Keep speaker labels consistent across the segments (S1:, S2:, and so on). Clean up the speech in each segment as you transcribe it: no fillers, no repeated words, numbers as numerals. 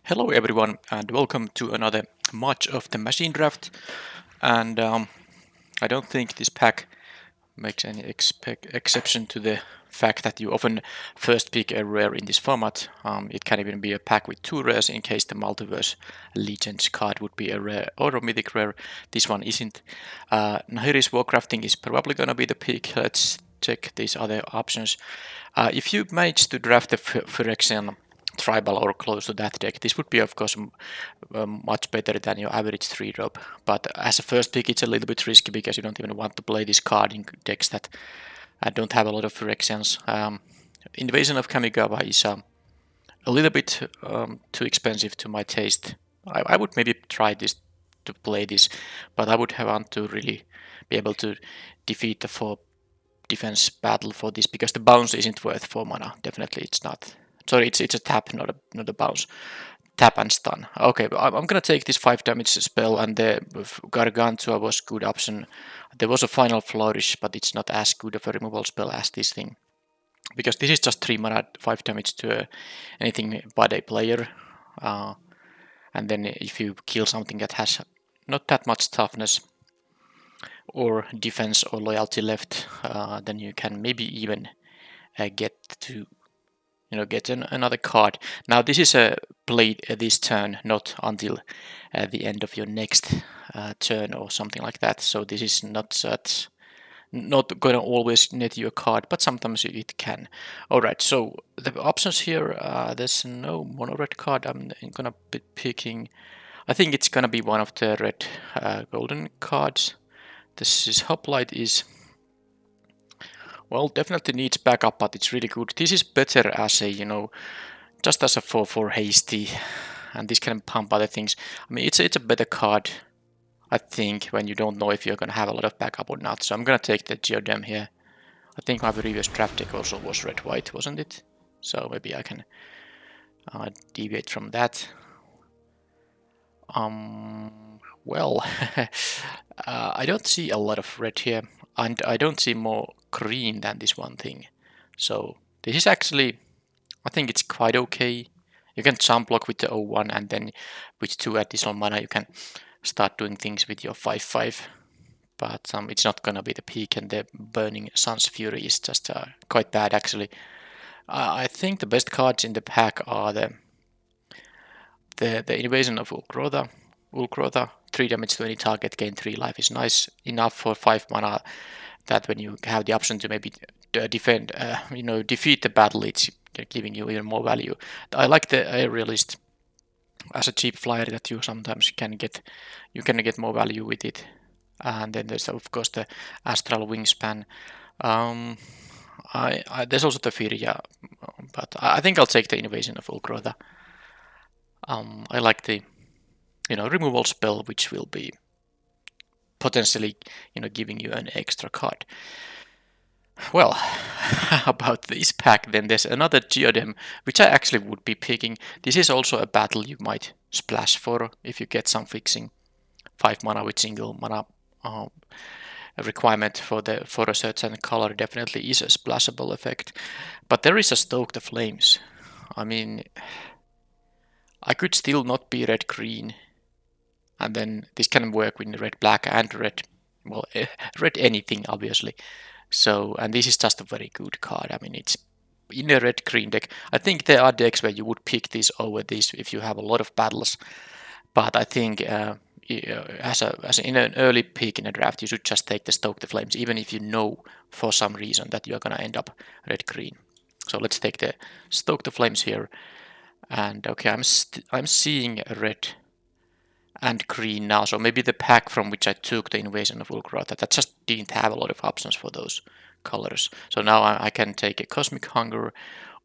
S1: Hello everyone and welcome to another match of the machine draft. And I don't think this pack makes any exception to the fact that you often first pick a rare in this format. It can even be a pack with two rares in case the Multiverse Legends card would be a rare or a mythic rare. This one isn't. Nahiri's Warcrafting is probably gonna be the pick. Let's check these other options. If you manage to draft the Phyrexian tribal or close to that deck, this would be of course much better than your average 3-drop. But as a first pick, it's a little bit risky because you don't even want to play this card in decks that don't have a lot of Phyrexians. Invasion of Kamigawa is a little bit too expensive to my taste. I would maybe try this to play this, but I would want to really be able to defeat the 4 defense battle for this because the bounce isn't worth 4 mana. Definitely it's not. Sorry, it's a tap, not a bounce. Tap and stun. Okay, I'm gonna take this 5 damage spell, and the Gargantua was good option. There was a final flourish, but it's not as good of a removal spell as this thing. Because this is just 3 mana, 5 damage to anything but a player. And then if you kill something that has not that much toughness or defense or loyalty left, then you can maybe even get to get another card. Now this is played this turn, not until the end of your next turn or something like that. So this is not gonna always net you a card, but sometimes it can. Alright, so the options here, there's no mono red card. I'm gonna be picking, I think it's gonna be one of the red golden cards. This is Hoplite is, well, definitely needs backup, but it's really good. This is better as a, just as a 4/4 hasty, and this can pump other things. I mean, it's a better card, I think, when you don't know if you're gonna have a lot of backup or not. So I'm gonna take the Geodem here. I think my previous draft deck also was red-white, wasn't it? So maybe I can deviate from that. Well, I don't see a lot of red here, and I don't see more green than this one thing. So this is actually, I think it's quite okay. You can jump block with the 0-1, and then with 2 additional mana you can start doing things with your 5/5. But it's not gonna be the peak, and the Burning Sun's Fury is just quite bad actually. I think the best cards in the pack are the Invasion of Ulkrotha. 3 damage to any target, gain 3 life is nice enough for 5 mana. That when you have the option to maybe defend, defeat the battle, it's giving you even more value. I like the Aerialist as a cheap flyer that you sometimes can get. You can get more value with it. And then there's of course the Astral Wingspan. There's also the Firja, but I think I'll take the Invasion of Ulkrotha. I like the removal spell, which will be potentially giving you an extra card. Well, about this pack, then there's another Geodem, which I actually would be picking. This is also a battle you might splash for if you get some fixing. 5 mana with single mana requirement for a certain color definitely is a splashable effect. But there is a Stoke the Flames. I mean, I could still not be red-green, and then this can work with red-black and red, well, red anything, obviously. So, and this is just a very good card. I mean, it's in a red-green deck. I think there are decks where you would pick this over this if you have a lot of battles, but I think as in an early pick in a draft, you should just take the Stoke the Flames, even if you know for some reason that you're gonna end up red-green. So let's take the Stoke the Flames here. And okay, I'm seeing red and green now, so maybe the pack from which I took the Invasion of Ulkrotha, that just didn't have a lot of options for those colors. So now I can take a Cosmic Hunger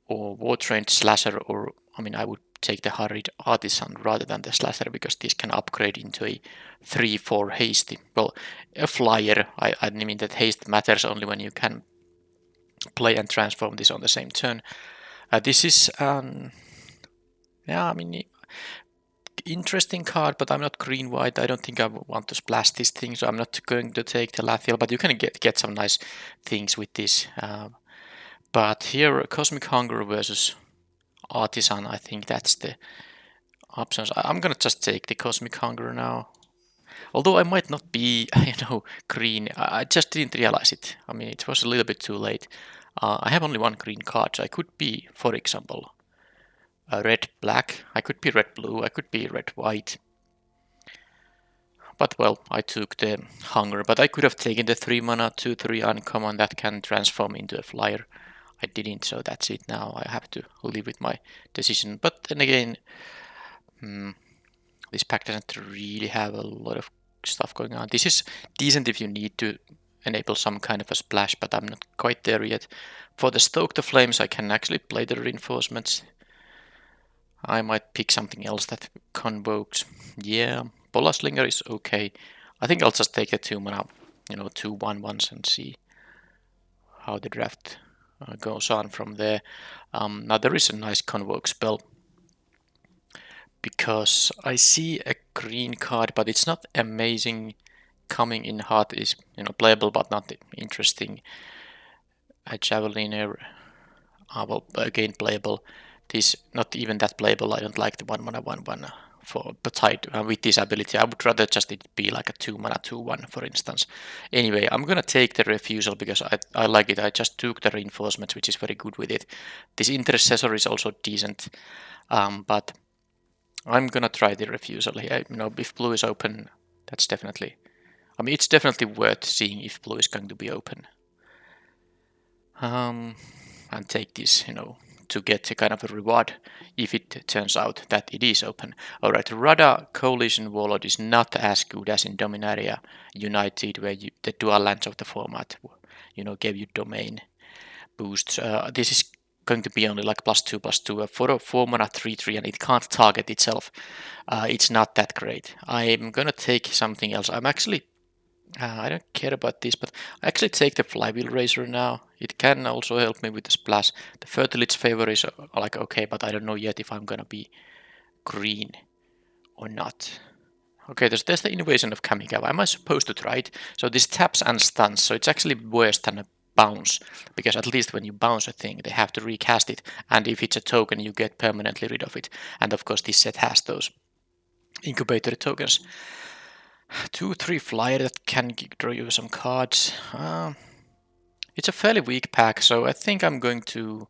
S1: or War-Trained Slasher, or I mean I would take the Harried Artisan rather than the Slasher, because this can upgrade into a 3/4 hasty. Well, a flyer. I mean that haste matters only when you can play and transform this on the same turn. This is yeah, I mean, interesting card, but I'm not green-white. I don't think I want to splash this thing, so I'm not going to take the Lathiel, but you can get some nice things with this. But here, Cosmic Hunger versus Artisan, I think that's the options. I'm gonna just take the Cosmic Hunger now. Although I might not be, green. I just didn't realize it. I mean, it was a little bit too late. I have only one green card, so I could be, for example, a red-black. I could be red-blue. I could be red-white. But well, I took the Hunger. But I could have taken the 3 mana 2/3 uncommon that can transform into a flyer. I didn't, so that's it now. I have to live with my decision. But then again, this pack doesn't really have a lot of stuff going on. This is decent if you need to enable some kind of a splash, but I'm not quite there yet. For the Stoke the Flames, I can actually play the reinforcements. I might pick something else that convokes. Yeah, Bola Slinger is okay. I think I'll just take the 2 mana, 2/1/1s and see how the draft goes on from there. Now there is a nice convoke spell, because I see a green card, but it's not amazing. Coming in hot is playable, but not interesting. A Javeliner, well, again playable. This not even that playable. I don't like the 1 mana 1/1 for tied with this ability. I would rather just it be like a 2 mana 2/1, for instance. Anyway, I'm gonna take the refusal because I like it. I just took the reinforcements, which is very good with it. This intercessor is also decent, but I'm gonna try the refusal here. If blue is open, that's definitely. I mean, it's definitely worth seeing if blue is going to be open. And take this, to get a kind of a reward if it turns out that it is open. Alright, Rada Coalition Warlord is not as good as in Dominaria United, where the dual lands of the format, gave you domain boosts. This is going to be only like +2/+2 for a 4 mana 3/3, and it can't target itself. It's not that great. I'm gonna take something else. I'm actually I don't care about this, but I actually take the Flywheel Racer now. It can also help me with the splash. The Fertility Favor is like okay, but I don't know yet if I'm gonna be green or not. Okay, there's the Invasion of Kamigawa. Am I supposed to try it? So this taps and stuns, so it's actually worse than a bounce, because at least when you bounce a thing, they have to recast it, and if it's a token, you get permanently rid of it. And of course, this set has those incubator tokens. 2/3 flyer that can draw you some cards. It's a fairly weak pack, so I think I'm going to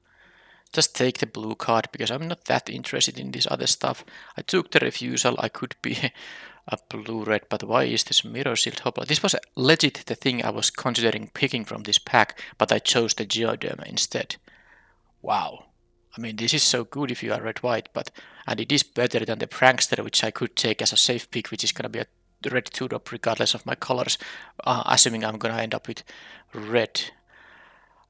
S1: just take the blue card because I'm not that interested in this other stuff. I took the refusal. I could be a blue-red, but why is this Mirror Shield Hoppla? This was legit the thing I was considering picking from this pack, but I chose the Geoderma instead. Wow. I mean, this is so good if you are red-white, and it is better than the Prankster, which I could take as a safe pick, which is going to be a red 2-drop regardless of my colors, assuming I'm going to end up with red.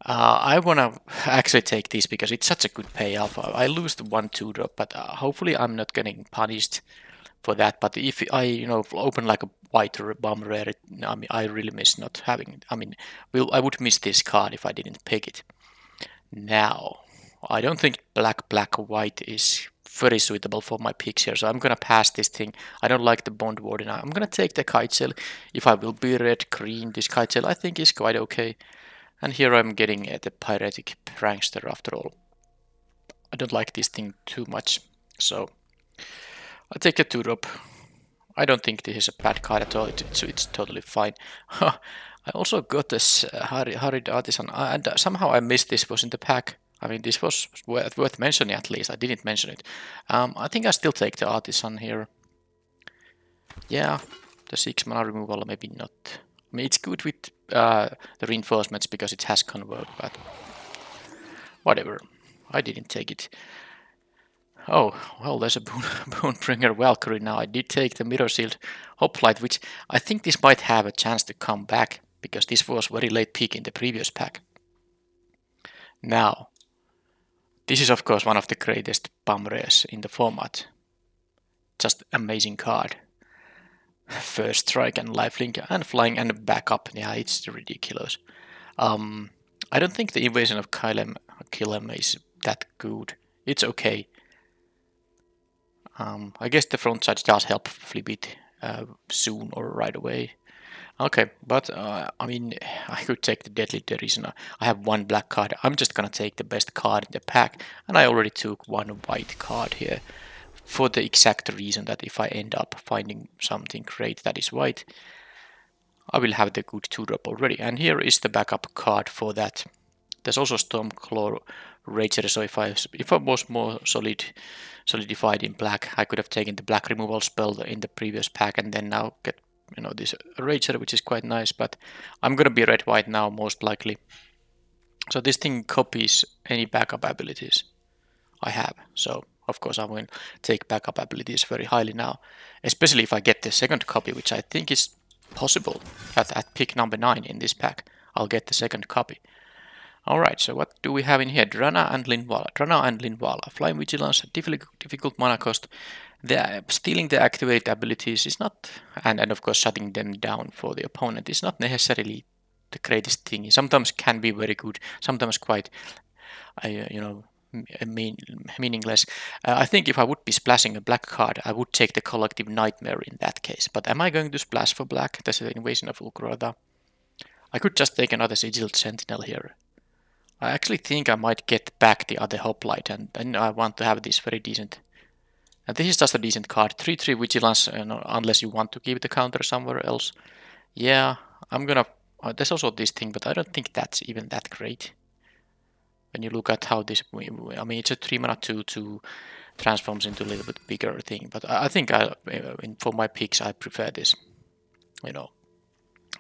S1: I want to actually take this because it's such a good payoff. I lose the 1-2-drop, but hopefully I'm not getting punished for that. But if I, open like a white or a bomb rare, I mean, I really miss not having. I mean, I would miss this card if I didn't pick it. Now, I don't think black, white is very suitable for my picks here, so I'm gonna pass this thing. I don't like the Bond Warden. I'm gonna take the Kite if I will be red, green. This Kite I think is quite okay. And here I'm getting the Pyretic Prankster after all. I don't like this thing too much, so I'll take a 2-drop. I don't think this is a bad card at all. It's totally fine. I also got this Harried Artisan, and somehow I missed this was in the pack. I mean, this was worth mentioning at least. I didn't mention it. I think I still take the Artisan here. Yeah, the 6 mana removal, maybe not. I mean, it's good with the reinforcements because it has convert, but whatever. I didn't take it. Oh, well, there's a Bonebringer Valkyrie now. I did take the Mirror Shield Hoplite, which I think this might have a chance to come back, because this was very late pick in the previous pack. Now, this is of course one of the greatest bomb rares in the format. Just amazing card. First strike and lifelink and flying and backup. Yeah, it's ridiculous. I don't think the Invasion of Kylem is that good. It's okay. I guess the front side does help flip it soon or right away. Okay, but I mean, I could take the Deadly Derision. I have one black card. I'm just gonna take the best card in the pack, and I already took one white card here for the exact reason that if I end up finding something great that is white, I will have the good 2-drop already. And here is the backup card for that. There's also Stormclaw Rager, so if I was more solidified in black, I could have taken the black removal spell in the previous pack and then now get this Rager, which is quite nice, but I'm gonna be red-white now most likely. So this thing copies any backup abilities I have, so of course I will take backup abilities very highly now, especially if I get the second copy, which I think is possible at pick number 9 in this pack. I'll get the second copy. Alright, so what do we have in here? Drana and Linvala. Drana and Linvala. Flying Vigilance, difficult mana cost. Stealing the activated abilities is not, and of course shutting them down for the opponent is not necessarily the greatest thing. Sometimes can be very good, sometimes quite, meaningless. I think if I would be splashing a black card, I would take the Collective Nightmare in that case. But am I going to splash for black? That's the Invasion of Ulgrotha. I could just take another Sigiled Sentinel here. I actually think I might get back the other Hoplite, and then I want to have this very decent. And this is just a decent card. 3/3 Vigilance, unless you want to keep the counter somewhere else. Yeah, I'm gonna. There's also this thing, but I don't think that's even that great. When you look at how this, I mean, it's a 3 mana 2/2 transforms into a little bit bigger thing. But I think for my picks, I prefer this. The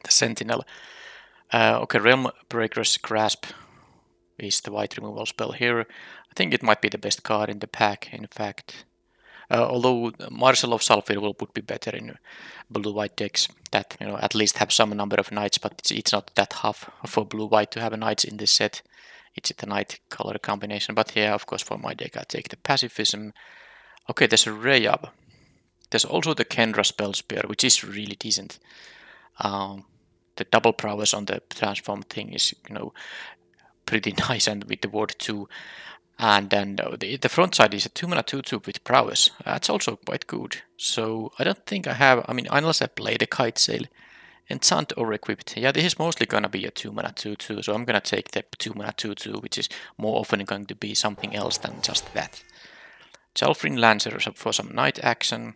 S1: Sentinel. Okay, Realm Breaker's Grasp is the white removal spell here. I think it might be the best card in the pack, in fact. Although Marshal of Sulfur would be better in blue-white decks that at least have some number of knights, but it's not that tough for blue-white to have knights in this set. It's the knight color combination, but yeah, of course for my deck I take the Pacifism. Okay, there's a Rayab. There's also the Kendra Spell Spear, which is really decent. The double prowess on the transform thing is pretty nice, and with the ward 2. And then the front side is a 2 mana 2/2 with prowess. That's also quite good. So I don't think I have, unless I play the Kite Sail, enchant or equipped. Yeah, this is mostly gonna be a 2 mana 2/2, so I'm gonna take the 2 mana 2/2, which is more often going to be something else than just that. Chalfrin Lancer for some knight action.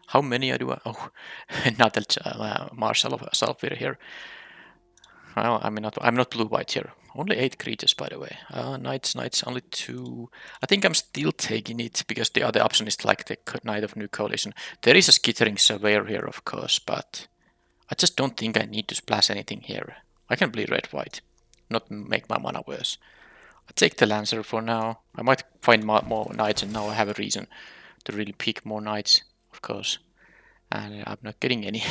S1: How many do I? Oh, not a Marshal of Sulfur here. Well, I'm not blue-white here. Only 8 creatures, by the way. Knights, only 2. I think I'm still taking it, because the other option is like the Knight of New Coalition. There is a Skittering Surveyor here, of course, but I just don't think I need to splash anything here. I can play red-white, not make my mana worse. I take the Lancer for now. I might find more knights, and now I have a reason to really pick more knights, of course. And I'm not getting any.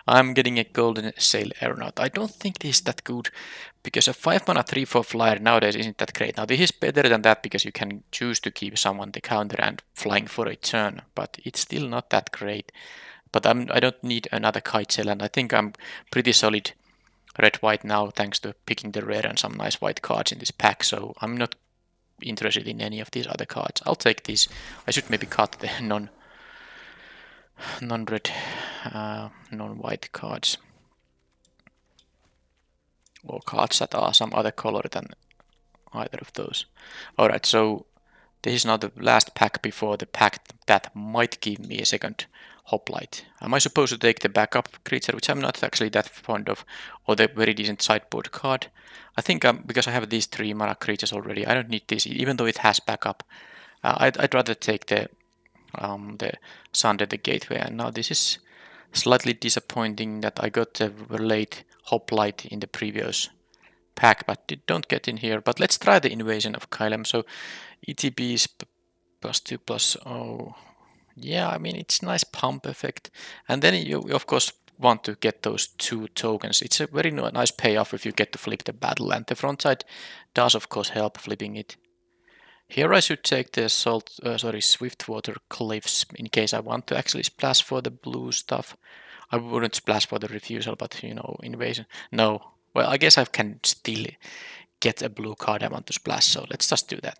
S1: I'm getting a Golden Sail Aeronaut. I don't think this is that good, because a 5 mana 3/4 flyer nowadays isn't that great. Now this is better than that, because you can choose to keep someone the counter and flying for a turn, but it's still not that great. But I don't need another Kite Sail, and I think I'm pretty solid red-white now, thanks to picking the rare and some nice white cards in this pack, so I'm not interested in any of these other cards. I'll take this. I should maybe cut the non-red, non-white cards, or cards that are some other color than either of those. Alright, so this is now the last pack before the pack that might give me a second Hoplite. Am I supposed to take the backup creature, which I'm not actually that fond of, or the very decent sideboard card? I think because I have these 3 mana creatures already, I don't need this, even though it has backup. I'd rather take the Sunder the Gateway, and now this is slightly disappointing that I got a late Hoplite in the previous pack, but don't get in here. But let's try the Invasion of Kylem. So ETB is +2/+0. Yeah, it's nice pump effect. And then you of course want to get those 2 tokens. It's a very nice payoff if you get to flip the battle, and the front side does of course help flipping it. Here I should take the Swiftwater Cliffs in case I want to actually splash for the blue stuff. I wouldn't splash for the refusal, but invasion. No. Well, I guess I can still get a blue card I want to splash, so let's just do that.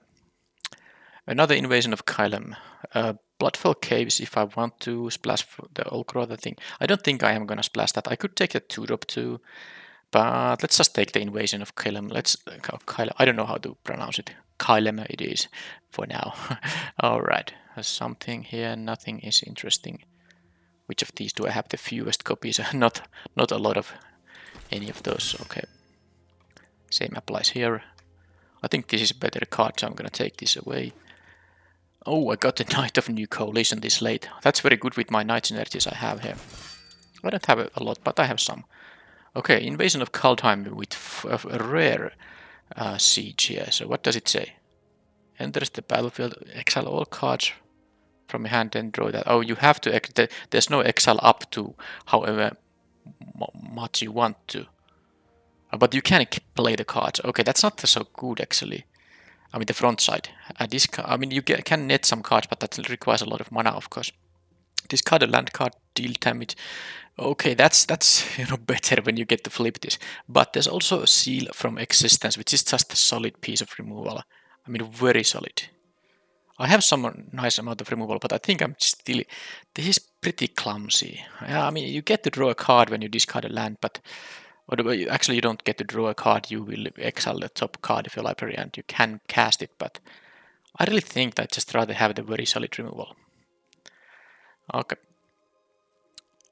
S1: Another Invasion of Kylem. Bloodfell Caves if I want to splash for the Ulgrotha thing. I don't think I am gonna splash that. I could take the 2-drop too, but let's just take the Invasion of Kylem. Kylem. I don't know how to pronounce it. Kylem it is for now. Alright, has something here. Nothing is interesting. Which of these do I have the fewest copies? Not a lot of any of those. Okay. Same applies here. I think this is a better card, so I'm gonna take this away. Oh, I got the Knight of New Coalition this late. That's very good with my Knight energies I have here. I don't have a lot, but I have some. Okay, Invasion of Kaldheim with a rare siege here. So what does it say? Enters the battlefield, exile all cards from your hand, then draw that. Oh, you have to. There's no exile up to however much you want to. But you can play the cards. Okay, that's not so good actually. I mean the front side. I mean you can net some cards, but that requires a lot of mana, of course. Discard a land card, deal damage. Okay, that's better when you get to flip this. But there's also a Seal from Existence, which is just a solid piece of removal. I mean, very solid. I have some nice amount of removal, but I think I'm still... This is pretty clumsy. Yeah, I mean, you get to draw a card when you discard a land, but... Actually, you don't get to draw a card, you will exile the top card of your library and you can cast it, but... I really think I'd just rather have the very solid removal. Okay.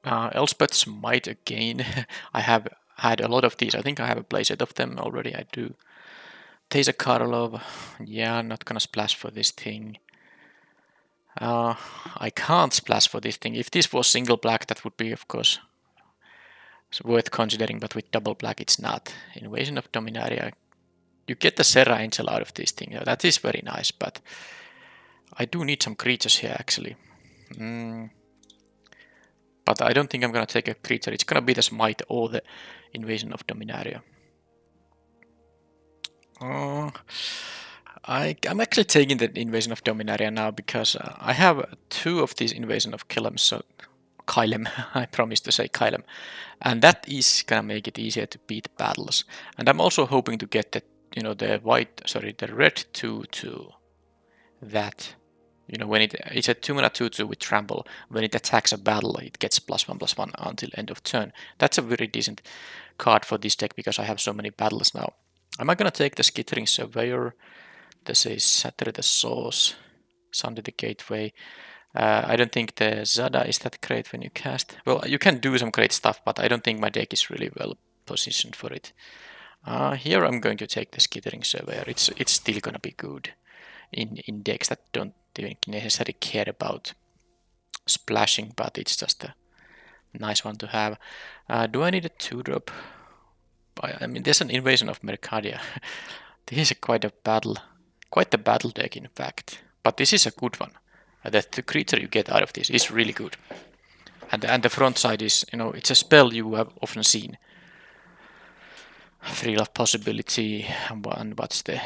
S1: Elspeth's Might again. I have had a lot of these. I think I have a playset of them already. I do. Teysa Karlov. Yeah, not gonna splash for this thing. I can't splash for this thing. If this was single black, that would be, of course, worth considering, but with double black, it's not. Invasion of Dominaria. You get the Serra Angel out of this thing. That is very nice, but I do need some creatures here, actually. But I don't think I'm gonna take a creature. It's gonna be the Smite or the Invasion of Dominaria. I'm actually taking the Invasion of Dominaria now because I have 2 of these Invasion of Kylem, so Kylem, I promised to say Kylem, and that is gonna make it easier to beat battles. And I'm also hoping to get the the red 2/2. That. When it's a 2-mana 2/2 with trample, when it attacks a battle, it gets +1/+1 until end of turn. That's a very decent card for this deck because I have so many battles now. Am I gonna take the Skittering Surveyor? This is Shatter the Source, Sunder the Gateway. I don't think the Zada is that great when you cast. Well, you can do some great stuff, but I don't think my deck is really well positioned for it. Here I'm going to take the Skittering Surveyor. It's still gonna be good in decks that don't even necessarily care about splashing, but it's just a nice one to have. Do I need a 2-drop? I mean, there's an Invasion of Mercadia. This is quite the battle deck, in fact. But this is a good one. The creature you get out of this is really good. And the front side is, it's a spell you have often seen. Thrill of Possibility, and what's there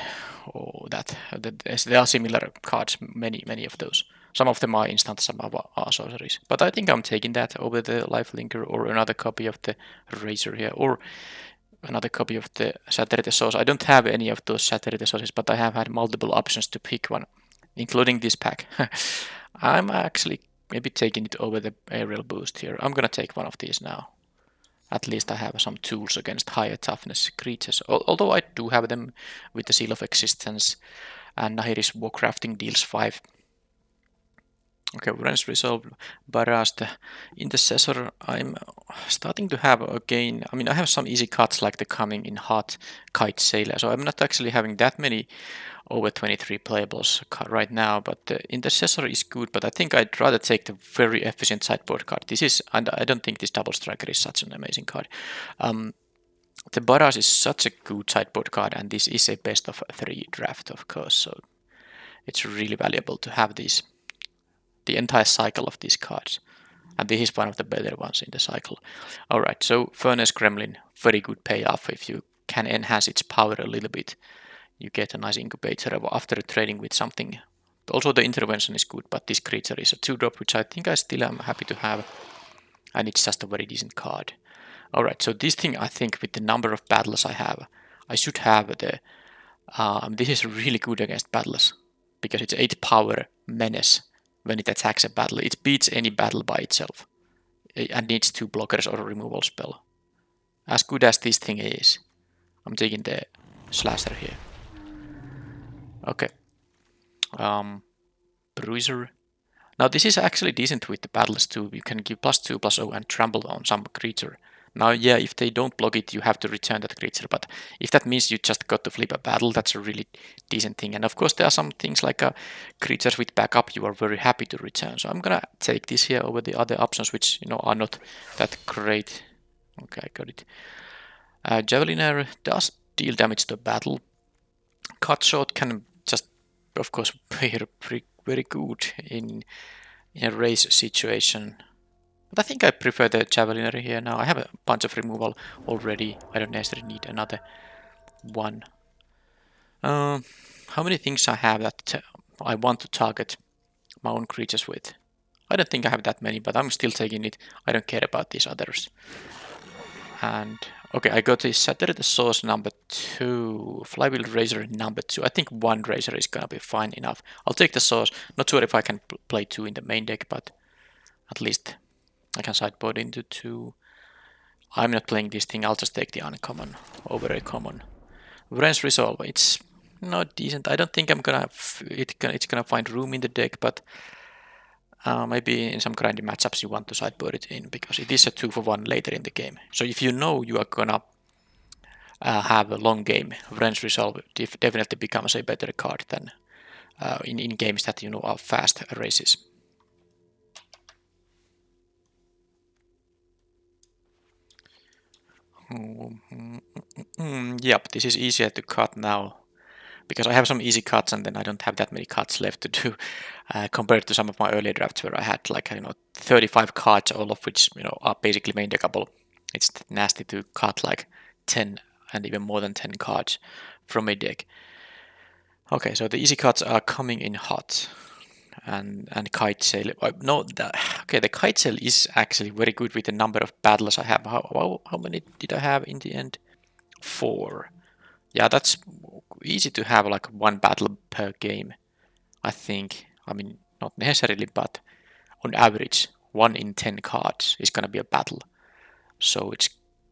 S1: are similar cards, many of those. Some of them are instant, some are sorceries. But I think I'm taking that over the Lifelinker or another copy of the Razor here, or another copy of the Shatter the Source. I don't have any of those Shatter the Sources, but I have had multiple options to pick one, including this pack. I'm actually maybe taking it over the Aerial Boost here. I'm gonna take one of these now. At least I have some tools against higher toughness creatures, although I do have them with the Seal of Existence, and Nahiri's Warcrafting deals 5. Okay, Wren's Resolve, Barrage, the Intercessor. I'm starting to have again, I mean I have some easy cuts like the Coming in Hot, Kite Sailor, so I'm not actually having that many over 23 playables right now, but the Intercessor is good, but I think I'd rather take the very efficient sideboard card. And I don't think this Double Striker is such an amazing card. The Barrage is such a good sideboard card, and this is a best of 3 draft, of course, so it's really valuable to have the entire cycle of these cards. And this is one of the better ones in the cycle. Alright, so Furnace Gremlin, very good payoff if you can enhance its power a little bit. You get a nice incubator after trading with something. Also the intervention is good, but this creature is a 2-drop, which I think I still am happy to have. And it's just a very decent card. Alright, so this thing, I think with the number of battles I have, I should have the... this is really good against battles, because it's 8 power menace when it attacks a battle. It beats any battle by itself, and needs 2 blockers or a removal spell. As good as this thing is, I'm taking the Slasher here. Okay. Bruiser. Now this is actually decent with the battles too. You can give +2/+0 and trample on some creature. Now, yeah, if they don't block it, you have to return that creature. But if that means you just got to flip a battle, that's a really decent thing. And of course, there are some things like creatures with backup you are very happy to return. So I'm gonna take this here over the other options, which are not that great. Okay, I got it. Javeliner does deal damage to battle. Cut short can just, of course, be very good in a race situation. But I think I prefer the Javeliner here now. I have a bunch of removal already. I don't necessarily need another one. How many things I have that I want to target my own creatures with? I don't think I have that many, but I'm still taking it. I don't care about these others. And okay, I got this Shatter the Source number 2, Flywheel Razor number 2. I think one Razor is gonna be fine enough. I'll take the Source. Not sure if I can play 2 in the main deck, but at least I can sideboard into 2. I'm not playing this thing, I'll just take the uncommon over a common. Wrench Resolve, it's not decent. I don't think I'm gonna it's gonna find room in the deck, but maybe in some grindy matchups you want to sideboard it in, because it is a 2-for-1 later in the game. So if you know you are gonna have a long game, Wrench Resolve definitely becomes a better card than in games that are fast races. Yep, this is easier to cut now, because I have some easy cuts and then I don't have that many cuts left to do compared to some of my earlier drafts where I had like 35 cards, all of which are basically main deckable. It's nasty to cut like 10 and even more than 10 cards from a deck. Okay, so the easy cuts are coming in hot. And Kite Sail. No, okay, the Kite Sail is actually very good with the number of battles I have. How many did I have in the end? 4. Yeah, that's easy to have like one battle per game, I think. I mean, not necessarily, but on average, 1 in 10 cards is gonna be a battle. So it's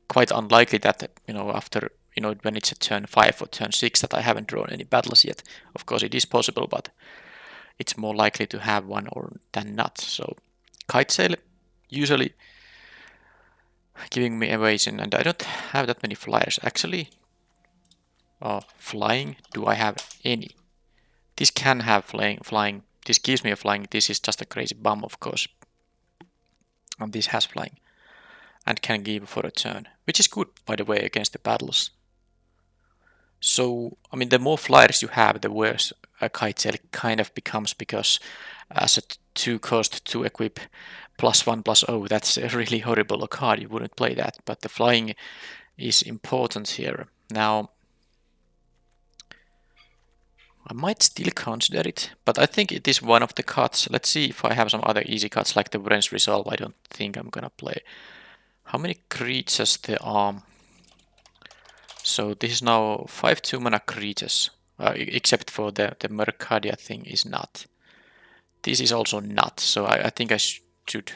S1: quite unlikely that, after, when it's a turn 5 or turn 6 that I haven't drawn any battles yet. Of course, it is possible, but it's more likely to have one or than not. So Kite Sail usually giving me evasion, and I don't have that many flyers actually. Flying, do I have any? This can have flying. This gives me a flying. This is just a crazy bum, of course. And this has flying and can give for a turn, which is good, by the way, against the battles. So, I mean, the more flyers you have, the worse a Kite Sail kind of becomes, because as a 2 cost to equip +1/+0, that's a really horrible card. You wouldn't play that, but the flying is important here. Now, I might still consider it, but I think it is one of the cuts. Let's see if I have some other easy cuts like the Wrench Resolve. I don't think I'm gonna play. How many creatures there are? So this is now 5 2-mana creatures, except for the Mercadia thing is not. This is also not, so I think I should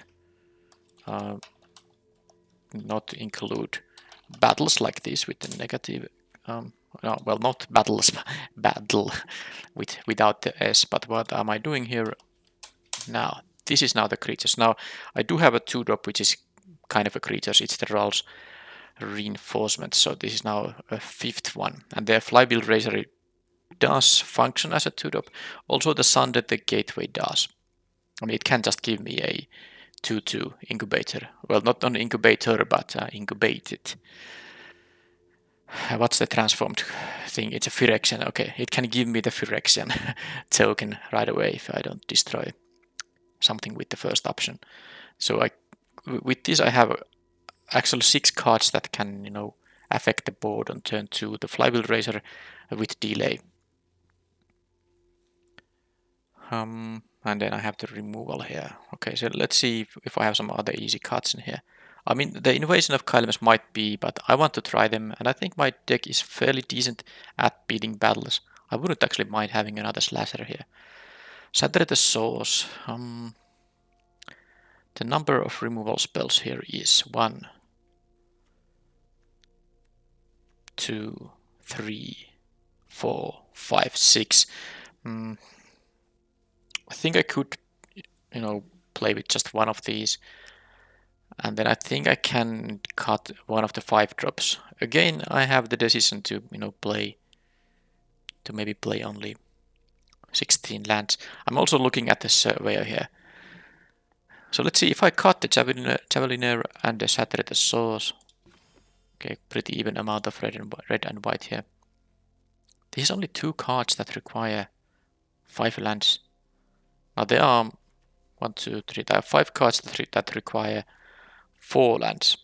S1: not include battles like this with the negative. No, well, not battles, battle without the S. But what am I doing here now? This is now the creatures. Now I do have a 2-drop which is kind of a creatures. It's the Ral's Reinforcement. So this is now a 5th one, and the Flywheel Razor does function as a 2-drop. Also, the Sunday the Gateway does. I mean, it can just give me a 2/2 incubator. Well, not an incubator, but incubated. What's the transformed thing? It's a Phyrexian. Okay, it can give me the Phyrexian token right away if I don't destroy something with the first option. So with this I have actually 6 cards that can affect the board on turn 2. The Flywheel Razor with delay. And then I have the removal here. Okay, so let's see if I have some other easy cards in here. I mean, the Invasion of Kylems might be, but I want to try them, and I think my deck is fairly decent at beating battles. I wouldn't actually mind having another slasher here. Shatter the Source. The number of removal spells here is 1, 2, 3, 4, 5, 6. I think I could you know, play with just one of these. And then I think I can cut one of the 5 drops. Again, I have the decision to, maybe play only 16 lands. I'm also looking at the surveyor here. So let's see if I cut the Javeliner and the Shatter the Source. Okay, pretty even amount of red and white here. There's only 2 cards that require 5 lands. Now there are 1, 2, 3. There are 5 cards that require 4 lands.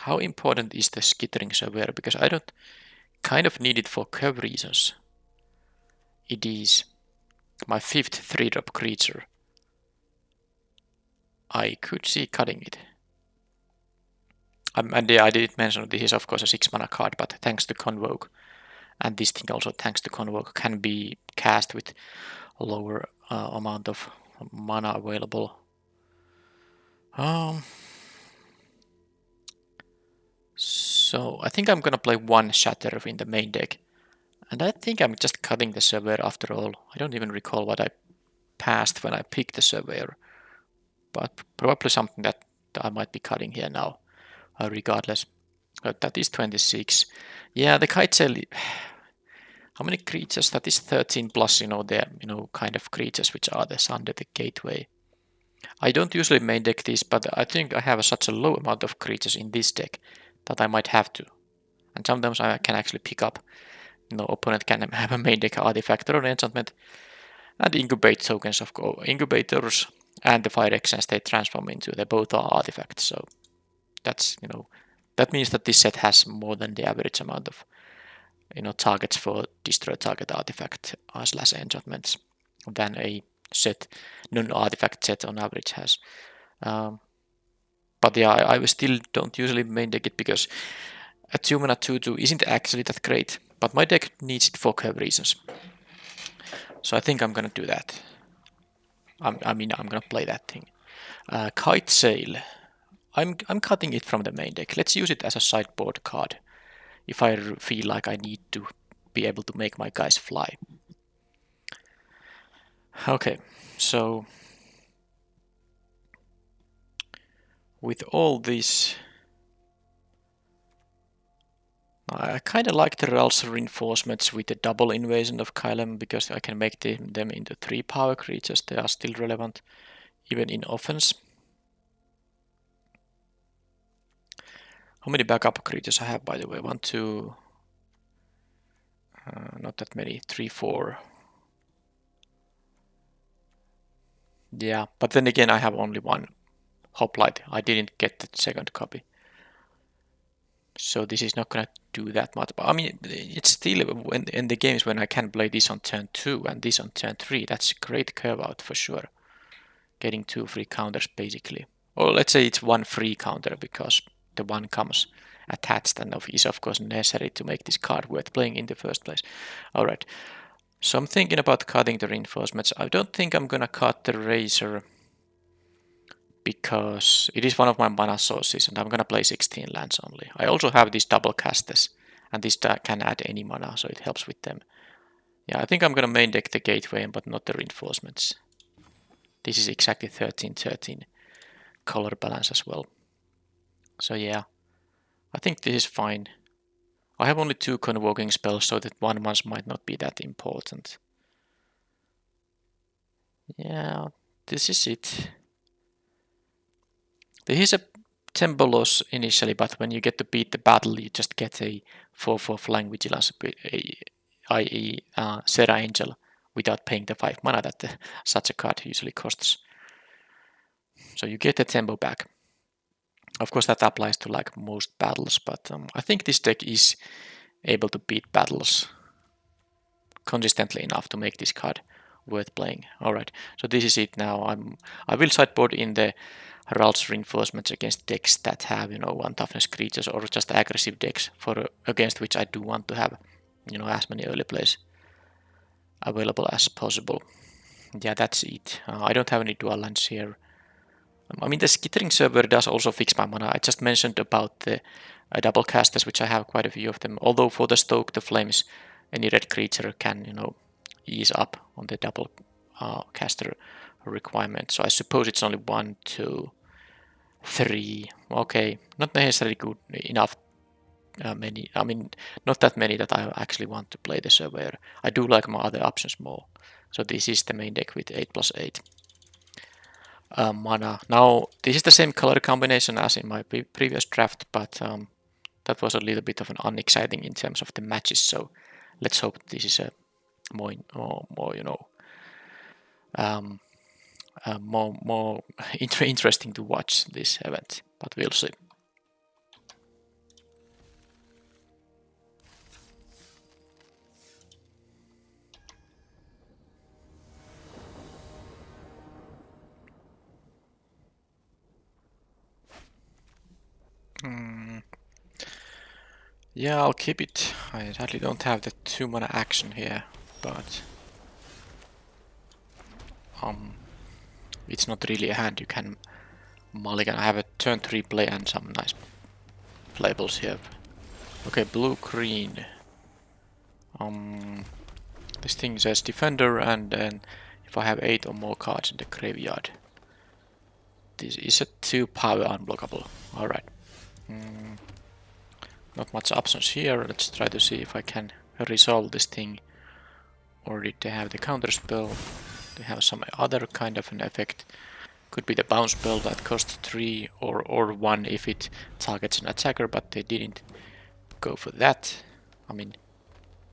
S1: How important is the Skittering Surveyor? Because I don't kind of need it for curve reasons. It is my 5th 3-drop creature. I could see cutting it. And yeah, I didn't mention this is of course a 6 mana card, but thanks to Convoke, and this thing also thanks to Convoke, can be cast with a lower amount of mana available. So I think I'm gonna play 1 Shatter in the main deck. And I think I'm just cutting the Surveyor after all. I don't even recall what I passed when I picked the Surveyor. But probably something that I might be cutting here now, regardless. That is 26. Yeah, the Kite Sail. How many creatures? That is 13 plus, the kind of creatures which are this under the gateway. I don't usually main deck these, but I think I have such a low amount of creatures in this deck that I might have to. And sometimes I can actually pick up, opponent can have a main deck artifact or an enchantment and incubate tokens of incubators and the fire exchange they transform into. They both are artifacts, so that's, that means that this set has more than the average amount of, targets for destroy target artifact slash enchantments than a set, non-artifact set on average has. But yeah, I still don't usually main deck it because a 2 mana 2/2 isn't actually that great, but my deck needs it for curve reasons. So I think I'm gonna do that. I'm gonna play that thing. Kite Sail. I'm cutting it from the main deck. Let's use it as a sideboard card if I feel like I need to be able to make my guys fly. Okay, so with all this, I kind of like the Ral's reinforcements with the double invasion of Kylem because I can make them into 3 power creatures. They are still relevant even in offense. How many backup creatures I have, by the way? 1, 2, not that many, 3, 4. Yeah, but then again I have only 1 hoplite. I didn't get the second copy. So this is not gonna do that much. But I mean, it's still in the games when I can play this on turn 2 and this on turn 3. That's a great curve out for sure. Getting 2 free counters basically. Or let's say it's 1 free counter because the 1 comes attached and is of course necessary to make this card worth playing in the first place. Alright, so I'm thinking about cutting the reinforcements. I don't think I'm gonna cut the Razor because it is one of my mana sources and I'm gonna play 16 lands only. I also have these double casters and this can add any mana, so it helps with them. Yeah, I think I'm gonna main deck the gateway but not the reinforcements. This is exactly 13-13 color balance as well. So yeah, I think this is fine. I have only 2 convoking spells, so that 1 once might not be that important. Yeah, this is it. There is a tempo loss initially, but when you get to beat the battle, you just get a 4/4 flying vigilance, i.e. Serra Angel, without paying the 5 mana that such a card usually costs. So you get the tempo back. Of course, that applies to like most battles, but I think this deck is able to beat battles consistently enough to make this card worth playing. Alright, so this is it now. I will sideboard in the Herald's reinforcements against decks that have, 1 toughness creatures or just aggressive decks against which I do want to have, as many early plays available as possible. Yeah, that's it. I don't have any dual lands here. I mean, the Skittering Server does also fix my mana. I just mentioned about the double casters, which I have quite a few of them. Although for the Stoke the Flames, any red creature can, ease up on the double caster requirement. So I suppose it's only 1, 2, 3. Okay, not necessarily good enough. Many, I mean, not that many that I actually want to play the Surveyor. I do like my other options more. So this is the main deck with 8+8 mana. Now this is the same color combination as in my previous draft, but that was a little bit of an unexciting in terms of the matches. So let's hope this is a more more interesting to watch this event. But we'll see. Yeah, I'll keep it. I sadly don't have the 2 mana action here, but it's not really a hand you can mulligan. I have a turn 3 play and some nice playables here. Okay, blue green. This thing says defender, and then if I have 8 or more cards in the graveyard, this is a 2 power unblockable. Alright. Not much options here. Let's try to see if I can resolve this thing. Or did they have the counter spell? They have some other kind of an effect. Could be the bounce spell that costs 3 or 1 if it targets an attacker, but they didn't go for that. I mean,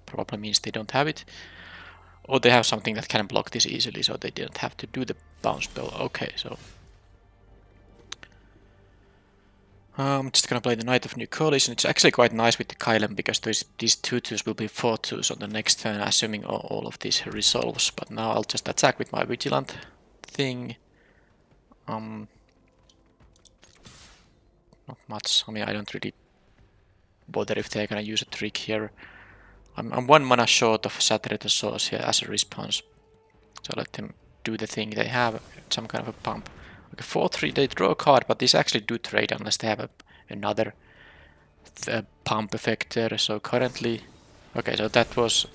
S1: probably means they don't have it. Or they have something that can block this easily, so they didn't have to do the bounce spell. Okay, so I'm just gonna play the Knight of New Coalition. It's actually quite nice with the Kylem because these 2/2s will be 4/2s on the next turn, assuming all of this resolves. But now I'll just attack with my Vigilant thing. Not much. I mean, I don't really bother if they're gonna use a trick here. I'm 1 mana short of Saturate the Source here as a response. So let them do the thing. They have some kind of a pump. Okay, 4/3, they draw a card, but these actually do trade unless they have another pump effect there. So currently, okay, so that was,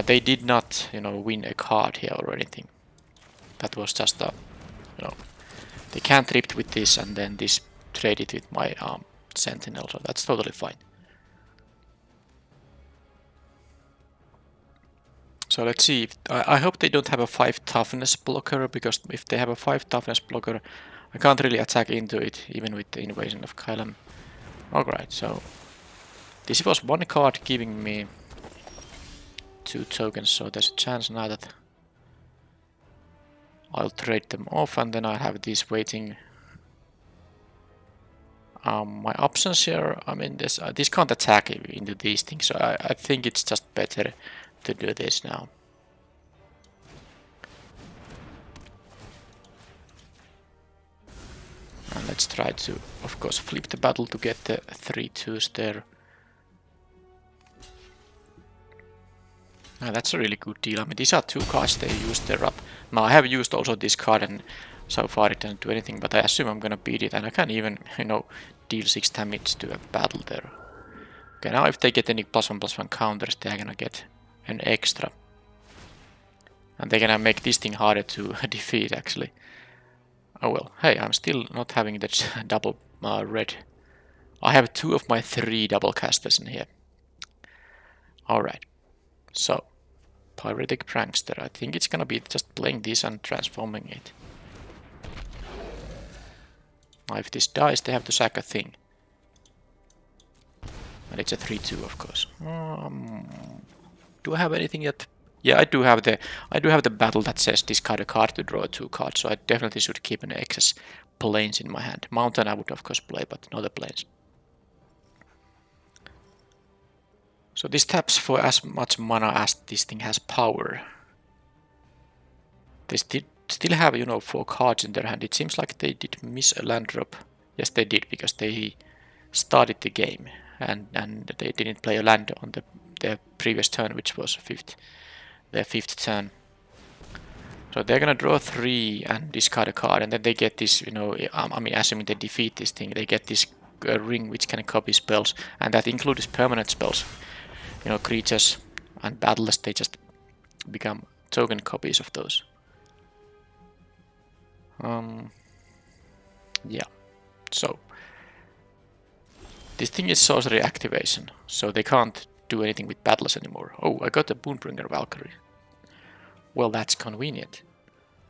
S1: they did not, win a card here or anything. That was just a, they cantripped with this and then this traded with my Sentinel, so that's totally fine. So let's see. I hope they don't have a 5 toughness blocker, because if they have a 5 toughness blocker, I can't really attack into it, even with the Invasion of Kylem. Alright, so this was 1 card giving me 2 tokens, so there's a chance now that I'll trade them off, and then I have this waiting. My options here, I mean, this can't attack into these things, so I think it's just better to do this now. And let's try to, of course, flip the battle to get the 3/2s there. That's a really good deal. I mean, these are 2 cards they used there up. Now I have used also this card, and so far it doesn't do anything, but I assume I'm gonna beat it, and I can even, deal 6 damage to a battle there. Okay, now if they get any +1/+1 counters, they're gonna get an extra. And they're gonna make this thing harder to defeat, actually. Oh well, hey, I'm still not having that double red. I have 2 of my 3 double casters in here. Alright, so Pyretic Prankster, I think it's gonna be just playing this and transforming it. Now if this dies, they have to sack a thing. And it's a 3/2, of course. Do I have anything yet? Yeah, I do have the battle that says discard a card to draw 2 cards, so I definitely should keep an excess planes in my hand. Mountain I would of course play, but not the planes. So this taps for as much mana as this thing has power. They still have, 4 cards in their hand. It seems like they did miss a land drop. Yes, they did, because they started the game and they didn't play a land on their previous turn, which was their 5th turn. So they're gonna draw 3 and discard a card, and then they get this, I mean, assuming they defeat this thing, they get this ring which can copy spells, and that includes permanent spells. Creatures and battles, they just become token copies of those. Yeah, so this thing is sorcery activation, so they can't do anything with battles anymore. Oh, I got a Boonbringer Valkyrie. Well, that's convenient.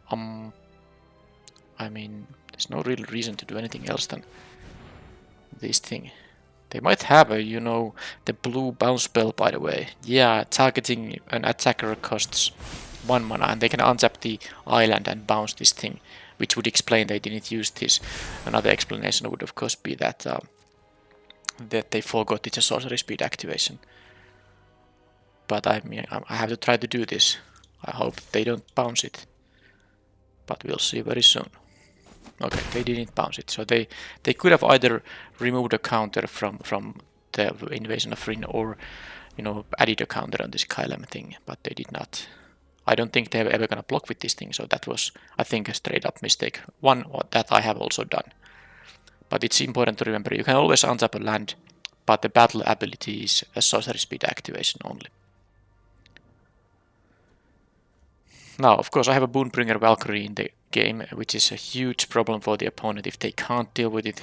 S1: I mean, there's no real reason to do anything else than this thing. They might have a, you know, the blue bounce spell, by the way. Yeah, targeting an attacker costs 1 mana, and they can untap the island and bounce this thing, which would explain they didn't use this. Another explanation would, of course, be that that they forgot it's a sorcery speed activation. But I mean, I have to try to do this. I hope they don't bounce it. But we'll see very soon. Okay, they didn't bounce it. So they could have either removed a counter from the Invasion of Rin or, you know, added a counter on this Kylem thing, but they did not. I don't think they're ever gonna block with this thing, so that was, I think, a straight up mistake. One that I have also done. But it's important to remember, you can always untap a land, but the battle ability is a sorcery speed activation only. Now, of course, I have a Boonbringer Valkyrie in the game, which is a huge problem for the opponent if they can't deal with it.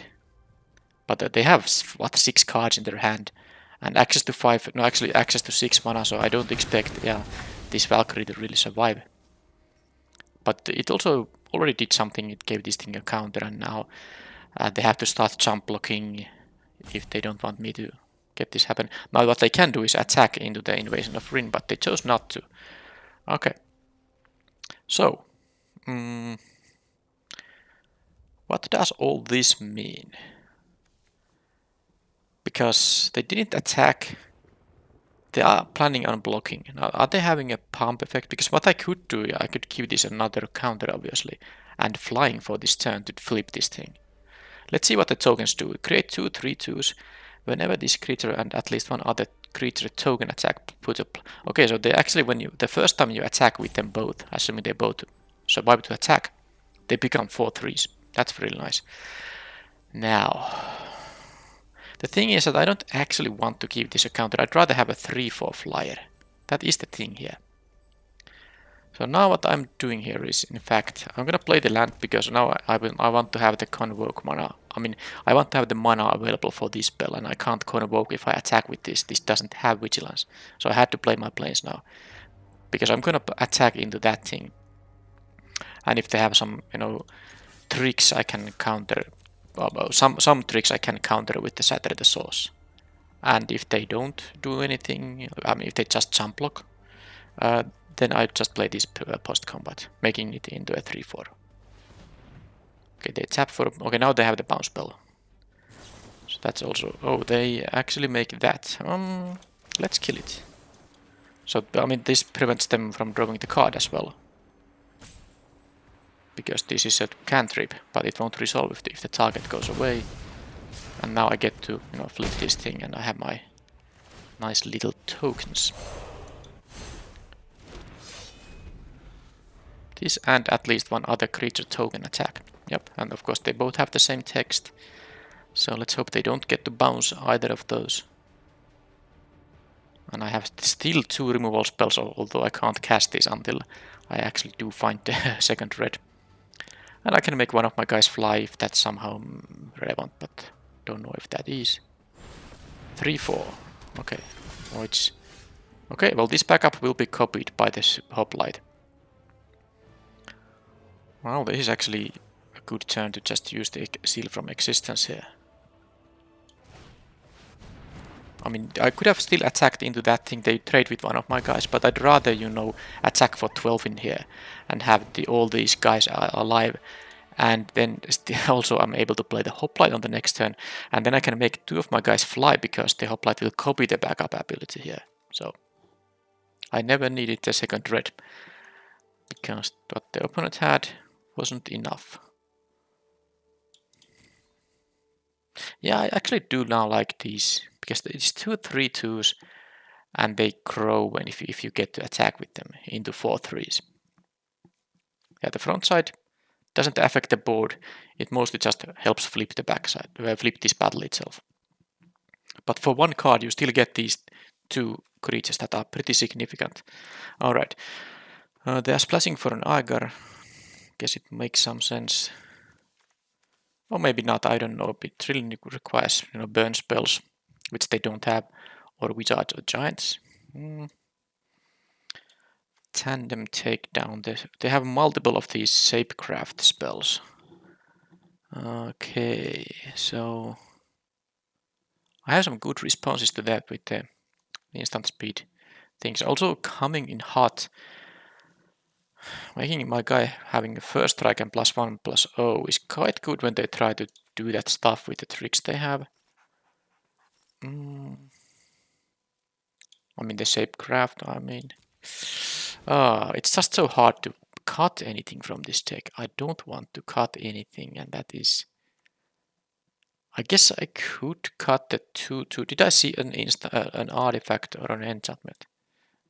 S1: But they have, what, 6 cards in their hand, and access to 5, no, actually access to 6 mana, so I don't expect, yeah, this Valkyrie to really survive. But it also already did something, it gave this thing a counter, and now they have to start jump blocking if they don't want me to get this happen. Now what they can do is attack into the Invasion of Rin, but they chose not to. Okay. So, what does all this mean? Because they didn't attack, they are planning on blocking. Now, are they having a pump effect? Because what I could do, I could give this another counter, obviously, and flying for this turn to flip this thing. Let's see what the tokens do. Create 2 3/2s whenever this creature and at least one other creature token attack put up. Okay, so they actually, when you, the first time you attack with them both, assuming they both survive to attack, they become 4/3s. That's really nice. Now, the thing is that I don't actually want to give this a counter. I'd rather have a 3/4 flyer. That is the thing here. So now what I'm doing here is, in fact, I'm gonna play the land because now I want to have the convoke mana. I mean, I want to have the mana available for this spell, and I can't convoke if I attack with this. This doesn't have vigilance, so I had to play my planes now because I'm gonna attack into that thing. And if they have some, you know, tricks I can counter, some tricks I can counter with the Shatter the Source. And if they don't do anything, I mean, if they just jump block, then I just play this post-combat, making it into a 3/4. Okay, they tap for... Okay, now they have the bounce spell. So that's also... Oh, they actually make that. Let's kill it. So, I mean, this prevents them from drawing the card as well. Because this is a cantrip, but it won't resolve if the target goes away. And now I get to, you know, flip this thing and I have my nice little tokens. This and at least one other creature token attack. Yep, and of course they both have the same text. So let's hope they don't get to bounce either of those. And I have still 2 removal spells, although I can't cast this until I actually do find the second red. And I can make one of my guys fly if that's somehow relevant, but don't know if that is. 3/4. Okay. Which... Okay, well this backup will be copied by this hoplite. Well, this is actually a good turn to just use the seal from existence here. I mean, I could have still attacked into that thing, they trade with one of my guys, but I'd rather, you know, attack for 12 in here and have all these guys alive. And then also I'm able to play the hoplite on the next turn, and then I can make 2 of my guys fly because the hoplite will copy the backup ability here. So I never needed the second red because what the opponent had wasn't enough. Yeah, I actually do now like these because it's 2 3/2s and they grow when if you get to attack with them into 4/3s. Yeah, the front side doesn't affect the board. It mostly just helps flip the backside, flip this battle itself. But for 1 card, you still get these 2 creatures that are pretty significant. All right, they are splashing for an Agar. guess it makes some sense. Or maybe not, I don't know. It really requires, burn spells, which they don't have, or wizards or giants. Tandem takedown. They have multiple of these shapecraft spells. Okay, so I have some good responses to that with the instant speed things. Also coming in hot, making my guy having the first strike and +1/+0 is quite good when they try to do that stuff with the tricks they have. I mean the shapecraft, it's just so hard to cut anything from this deck. I don't want to cut anything, and that is... I guess I could cut the 2/2. Did I see an artifact or an enchantment?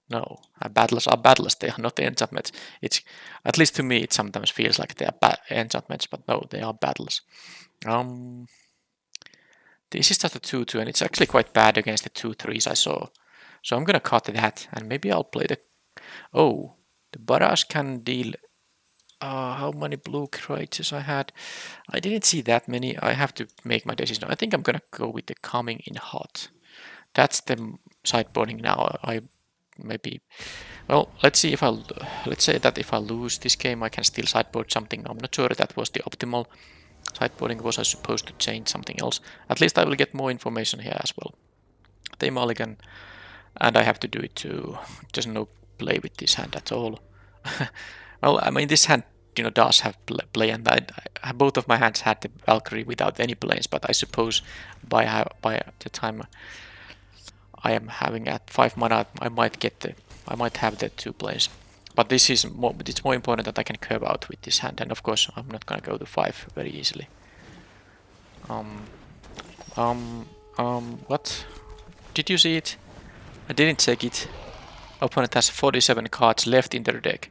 S1: No, battles are battles. They are not enchantments. It's, at least to me, it sometimes feels like they are enchantments, but no, they are battles. This is just a 2/2, and it's actually quite bad against the 2/3s I saw. So I'm gonna cut that, and maybe I'll play the... Oh, the barrage can deal... how many blue creatures I had? I didn't see that many. I have to make my decision. I think I'm gonna go with the coming in hot. That's the sideboarding now. Well, let's see if let's say that if I lose this game, I can still sideboard something. I'm not sure that was the optimal sideboarding. Was I supposed to change something else? At least I will get more information here as well. They mulligan, and I have to do it too. There's no play with this hand at all. Well, I mean, this hand, does have play, and both of my hands had the Valkyrie without any planes, but I suppose by the time I am having at 5 mana, I might have the 2 planes. But it's more important that I can curve out with this hand, and of course I'm not gonna go to 5 very easily. What? Did you see it? I didn't check it. Opponent has 47 cards left in their deck.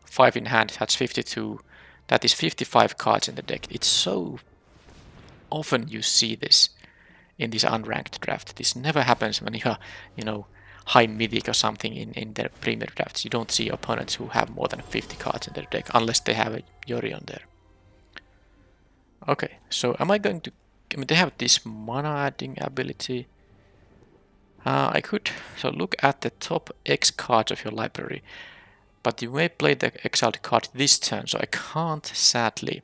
S1: 5 in hand, that's 52. That is 55 cards in the deck. It's so often you see this in this unranked draft. This never happens when you are, high mythic or something in their premier drafts. You don't see opponents who have more than 50 cards in their deck unless they have a Yori on there. Okay, so am I going to... I mean, they have this mana adding ability. I could look at the top X cards of your library, but you may play the exiled card this turn, so I can't sadly,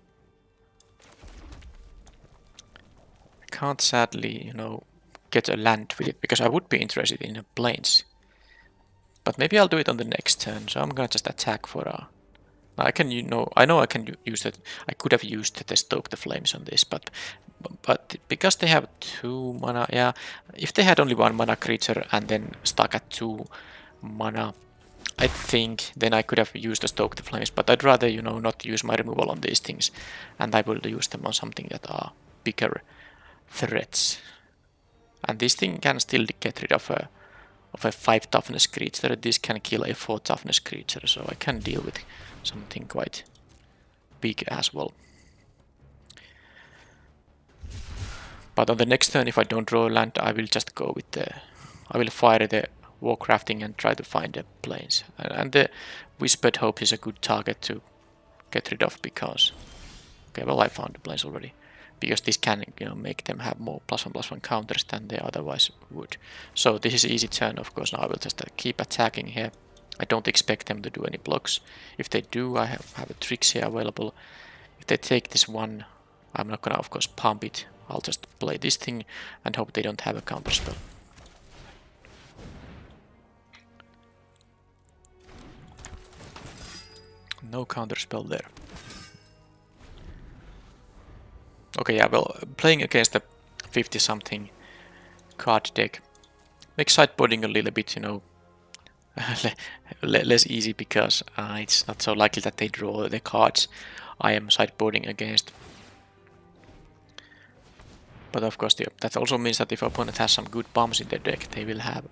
S1: get a land with it, because I would be interested in a planes. But maybe I'll do it on the next turn, so I'm gonna just attack for a... I know I can use that. I could have used the Stoke the Flames on this, but because they have 2 mana, yeah, if they had only 1 mana creature and then stuck at 2 mana, I think then I could have used the Stoke the Flames, but I'd rather, not use my removal on these things, and I will use them on something that are bigger threats. And this thing can still get rid of a 5 toughness creature. This can kill a 4 toughness creature, so I can deal with something quite big as well. But on the next turn, if I don't draw a land, I will just go with I will fire the Warcrafting and try to find the planes. And the Whispered Hope is a good target to get rid of because... Okay, well, I found the planes already. Because this can, make them have more +1/+1 counters than they otherwise would. So this is an easy turn, of course. Now I will just keep attacking here. I don't expect them to do any blocks. If they do, I have a tricks here available. If they take this one, I'm not gonna, of course, pump it. I'll just play this thing and hope they don't have a counterspell. No counterspell there. Okay, yeah, well, playing against the 50-something card deck makes sideboarding a little bit, less easy because it's not so likely that they draw the cards I am sideboarding against. But of course, that also means that if opponent has some good bombs in their deck, they will have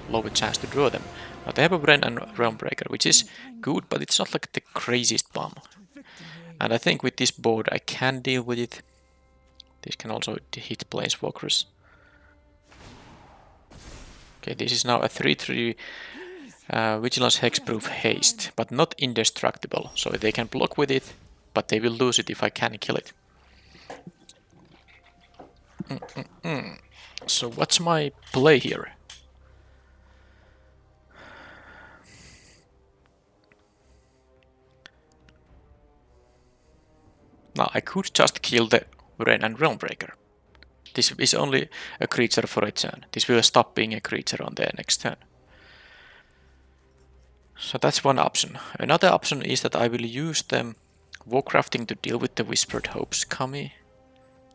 S1: lower chance to draw them. Now they have a Wren and Realmbreaker, which is good, but it's not like the craziest bomb. And I think with this board I can deal with it. This can also hit Planeswalkers. Okay, this is now a 3/3 Vigilance Hexproof Haste, but not indestructible. So they can block with it, but they will lose it if I can kill it. So what's my play here? Now I could just kill the Wren and Realmbreaker. This is only a creature for a turn. This will stop being a creature on the next turn. So that's one option. Another option is that I will use the Warcrafting to deal with the Whispered Hopes Kami.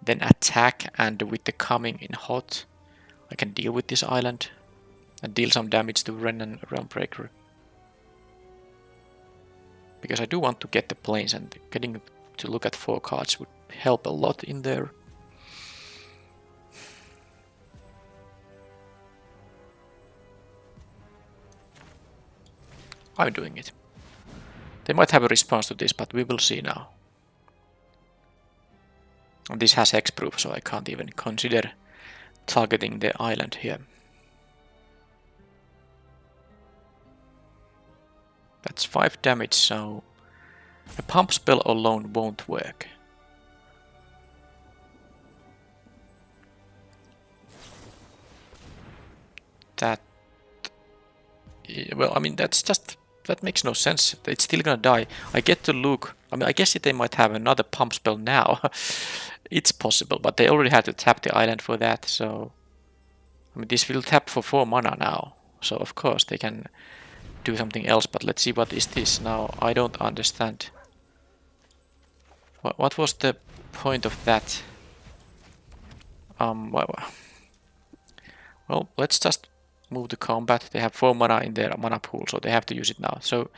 S1: Then attack, and with the coming in hot, I can deal with this island and deal some damage to Wren and Realmbreaker. Because I do want to get the planes, and getting to look at 4 cards would help a lot in there. I'm doing it. They might have a response to this, but we will see now. And this has hexproof, so I can't even consider targeting the island here. That's 5 damage, so a pump spell alone won't work. That... well, I mean, that's just... that makes no sense. It's still gonna die. I get to look... I mean, I guess they might have another pump spell now. It's possible, but they already had to tap the island for that, so... I mean, this will tap for 4 mana now. So, of course, they can do something else, but let's see what is this now. I don't understand. What was the point of that? Well, let's just move to combat. They have 4 mana in their mana pool, so they have to use it now. So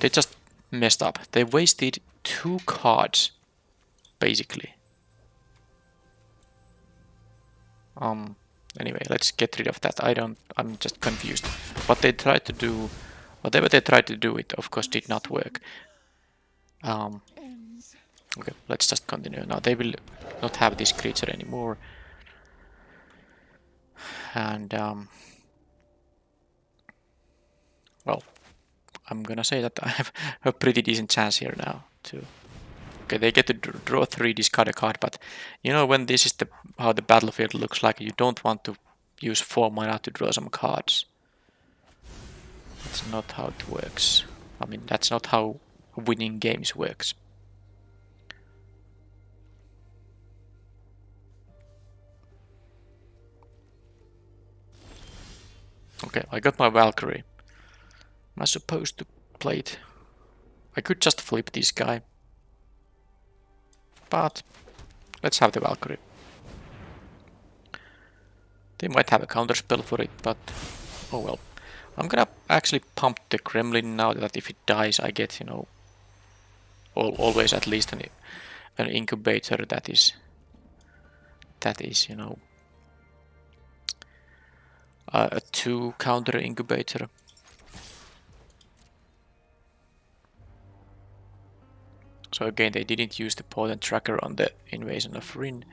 S1: they just messed up. They wasted 2 cards, basically. Anyway, let's get rid of that. I'm just confused. What they tried to do, whatever they tried to do, it of course did not work. Okay, let's just continue. Now they will not have this creature anymore. And, well, I'm gonna say that I have a pretty decent chance here now too. Okay, they get to draw 3, discard a card, but you know when this is how the battlefield looks like, you don't want to use 4 mana to draw some cards. That's not how it works. I mean, that's not how winning games works. Okay, I got my Valkyrie. Am I supposed to play it? I could just flip this guy. But let's have the Valkyrie. They might have a counterspell for it, but oh well. I'm gonna actually pump the Gremlin now that if it dies I get, you know, always at least an incubator that is, you know, a 2 counter incubator. So again, they didn't use the potent tracker on the invasion of Rin.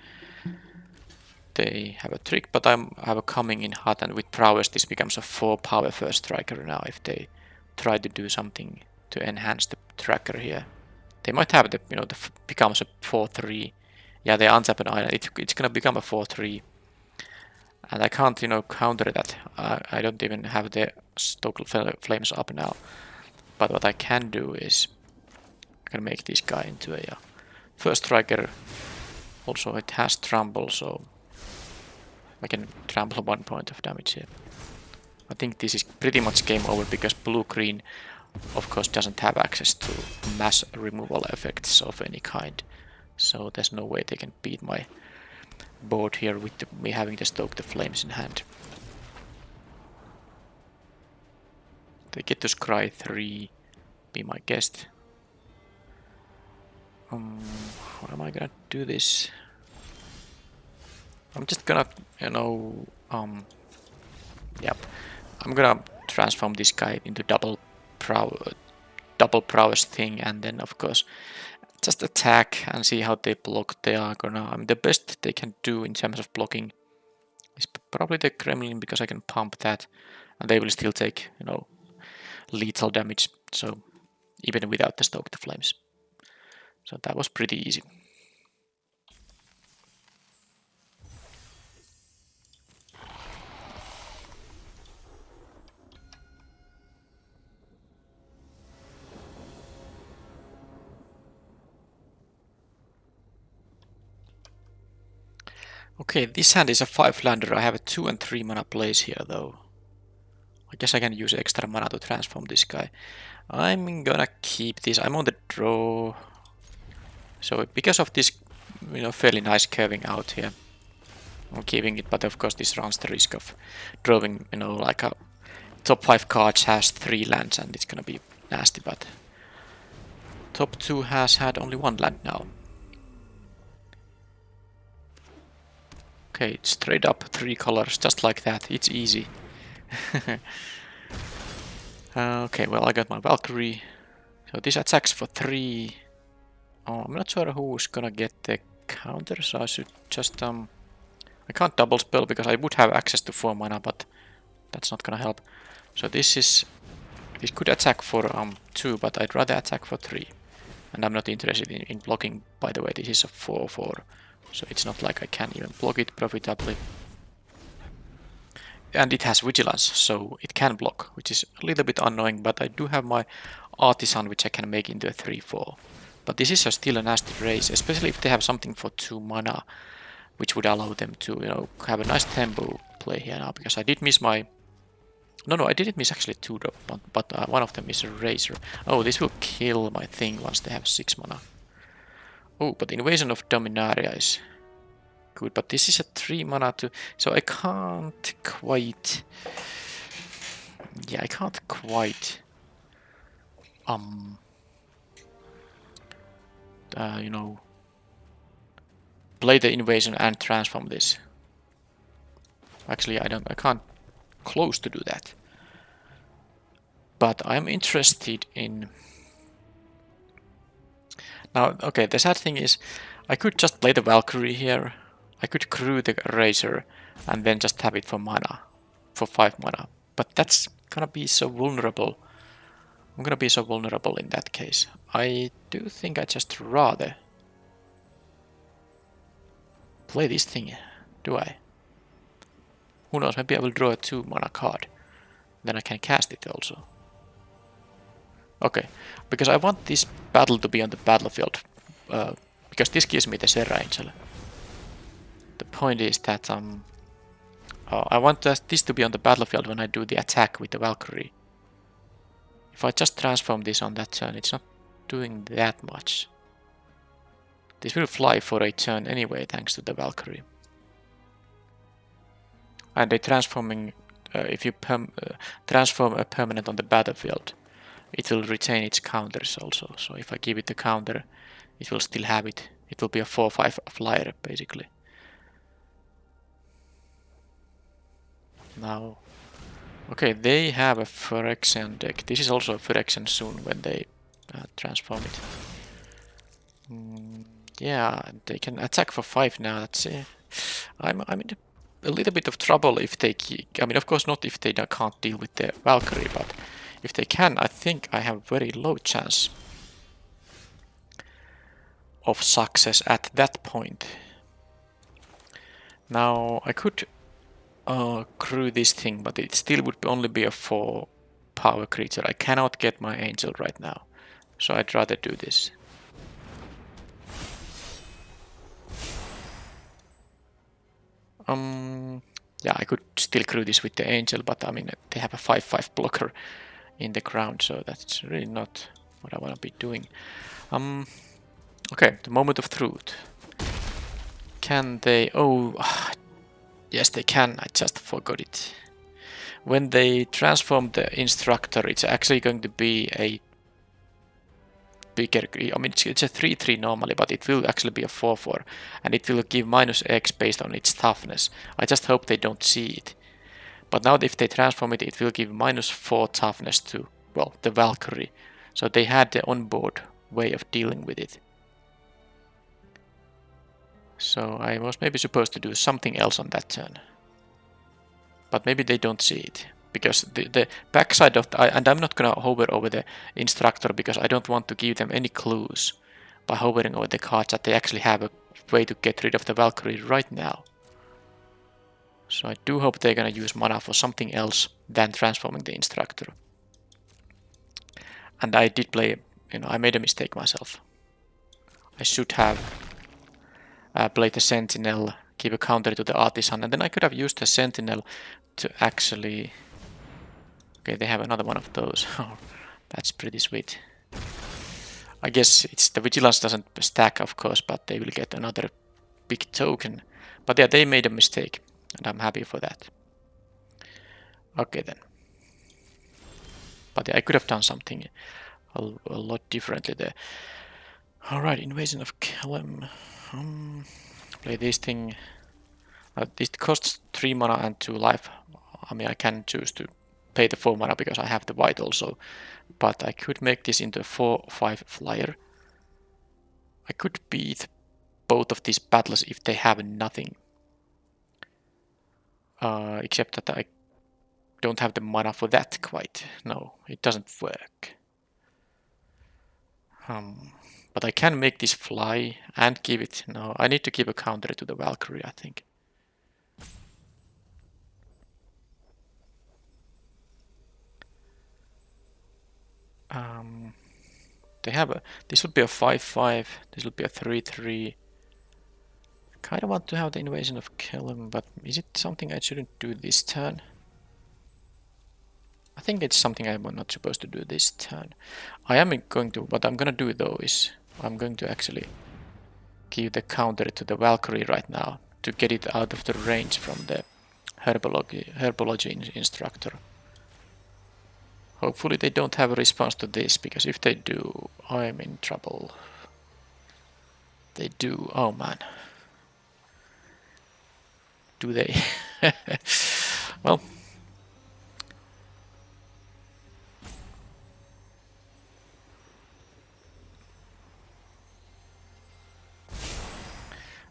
S1: They have a trick, but I have a coming in hot, and with prowess this becomes a 4 power first striker now if they try to do something to enhance the tracker here. They might have the, you know, becomes a 4-3. Yeah, they untap an island. It's gonna become a 4-3. And I can't, you know, counter that. I don't even have the Stoke Flames up now. But what I can do is I can make this guy into a first striker. Also, it has trample, so I can trample 1 point of damage here. I think this is pretty much game over because blue-green, of course, doesn't have access to mass removal effects of any kind. So there's no way they can beat my board here with me having to stoke the flames in hand. They get to scry 3, be my guest. How am I gonna do this? I'm just gonna, you know, yep. I'm gonna transform this guy into double prowess thing, and then of course just attack and see how they block. They are gonna, I mean, the best they can do in terms of blocking is probably the Gremlin because I can pump that, and they will still take, lethal damage. So even without the Stoke the Flames. So that was pretty easy. Okay, this hand is a 5-lander. I have a 2 and 3 mana plays here though. I guess I can use extra mana to transform this guy. I'm gonna keep this. I'm on the draw. So because of this, fairly nice curving out here, I'm keeping it. But of course, this runs the risk of drawing, like a top 5 cards has 3 lands, and it's gonna be nasty. But top 2 has had only 1 land now. Okay, it's straight up 3 colors, just like that. It's easy. Okay, well, I got my Valkyrie. So this attacks for 3. Oh, I'm not sure who's gonna get the counter, so I should just I can't double spell because I would have access to 4 mana, but that's not gonna help. So this could attack for 2, but I'd rather attack for 3. And I'm not interested in blocking, by the way. This is a 4/4, so it's not like I can even block it profitably. And it has vigilance, so it can block, which is a little bit annoying, but I do have my artisan, which I can make into a 3/4. But this is still a nasty race, especially if they have something for 2 mana, which would allow them to, have a nice tempo play here now, because I did miss my... No, I didn't miss actually 2 drop, but one of them is a Razor. Oh, this will kill my thing once they have 6 mana. Oh, but Invasion of Dominaria is good, but this is a 3 mana to... So I can't quite... Yeah, I can't quite... play the invasion and transform this. Actually, I can't close to do that. But I'm interested in... Now, okay, the sad thing is, I could just play the Valkyrie here. I could crew the Razor and then just have it for mana. For 5 mana. But that's gonna be so vulnerable. I'm gonna be so vulnerable in that case. I do think I just rather play this thing. Do I? Who knows, maybe I will draw a 2 mana card. Then I can cast it also. Okay, because I want this battle to be on the battlefield. Because this gives me the Serra Angel. The point is that I want this to be on the battlefield when I do the attack with the Valkyrie. If I just transform this on that turn, it's not doing that much. This will fly for a turn anyway, thanks to the Valkyrie. And a transforming, if you transform a permanent on the battlefield, it will retain its counters also. So if I give it the counter, it will still have it. It will be a 4/5 flyer, basically. Now, okay, they have a Phyrexian deck. This is also a Phyrexian soon when they transform it. Yeah, they can attack for 5 now. That's it. I'm in a little bit of trouble if they... I mean, of course not if they can't deal with the Valkyrie, but if they can, I think I have very low chance of success at that point. Now, I could crew this thing, but it still would only be a 4 power creature. I cannot get my angel right now, so I'd rather do this. Yeah, I could still crew this with the angel, but I mean, they have a 5/5 blocker in the ground, so that's really not what I want to be doing. Okay, the moment of truth. Can they... Oh, yes, they can. I just forgot it. When they transform the instructor, it's actually going to be a bigger... I mean, it's a 3/3 normally, but it will actually be a 4/4. And it will give -X based on its toughness. I just hope they don't see it. But now if they transform it, it will give -4 toughness to, well, the Valkyrie. So they had the onboard way of dealing with it. So I was maybe supposed to do something else on that turn. But maybe they don't see it. because the backside of and I'm not gonna hover over the instructor because I don't want to give them any clues by hovering over the cards that they actually have a way to get rid of the Valkyrie right now. So I do hope they're gonna use mana for something else than transforming the instructor. And I did play, I made a mistake myself. I should have played the Sentinel, give a counter to the Artisan, and then I could have used the Sentinel to actually... Okay, they have another one of those. Oh, that's pretty sweet. I guess it's the Vigilance doesn't stack, of course, but they will get another big token. But yeah, they made a mistake, and I'm happy for that. Okay then. But yeah, I could have done something a lot differently there. Alright, Invasion of Kylem. Play this thing. This costs 3 mana and 2 life. I mean, I can choose to pay the 4 mana because I have the white also. But I could make this into a 4/5 flyer. I could beat both of these battles if they have nothing. Except that I don't have the mana for that quite. No, it doesn't work. But I can make this fly and give it... No, I need to give a counter to the Valkyrie, I think. They have a... This would be a 5/5. This would be a 3/3. Kind of want to have the Invasion of Kylem, but is it something I shouldn't do this turn? I think it's something I'm not supposed to do this turn. I am going to... What I'm gonna do though is... I'm going to actually give the counter to the Valkyrie right now to get it out of the range from the herbology instructor. Hopefully they don't have a response to this, because if they do, I'm in trouble. They do. Oh man. Do they? Well.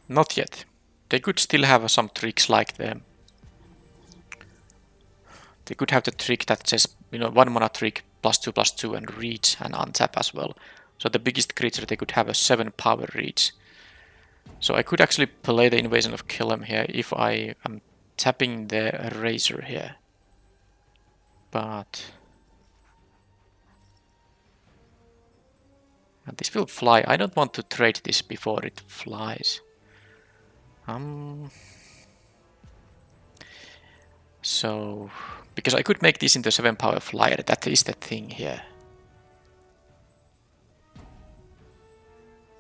S1: Not yet. They could still have some tricks like them. They could have the trick that says, 1 mana trick, +2/+2 and reach and untap as well. So the biggest creature they could have a 7 power reach. So I could actually play the Invasion of Kylem here if I am tapping the Razor here. But... And this will fly. I don't want to trade this before it flies. So... Because I could make this into 7 power flyer, that is the thing here.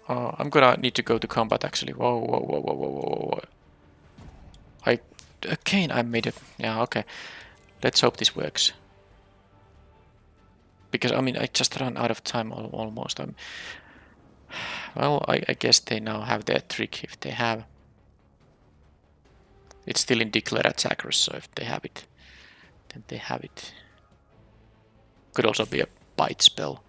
S1: I'm gonna need to go to combat actually. Whoa. Again, I made it. Yeah, okay. Let's hope this works. Because, I mean, I just ran out of time almost. Well, I guess they now have their trick if they have. It's still in declare attackers, so if they have it, then they have it. Could also be a bite spell.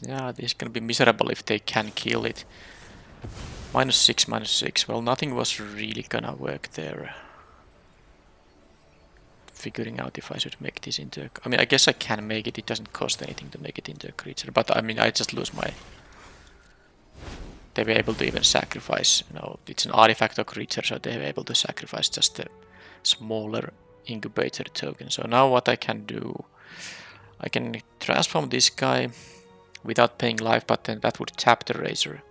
S1: Yeah, this is gonna be miserable if they can kill it. -6, -6. Well, nothing was really gonna work there. Figuring out if I should make this into a... I mean, I guess I can make it. It doesn't cost anything to make it into a creature. But, I mean, I just lose my... They were able to even sacrifice, it's an artifact or creature, so they were able to sacrifice just a smaller incubator token. So now what I can do... I can transform this guy without paying life, but then that would tap the Razor.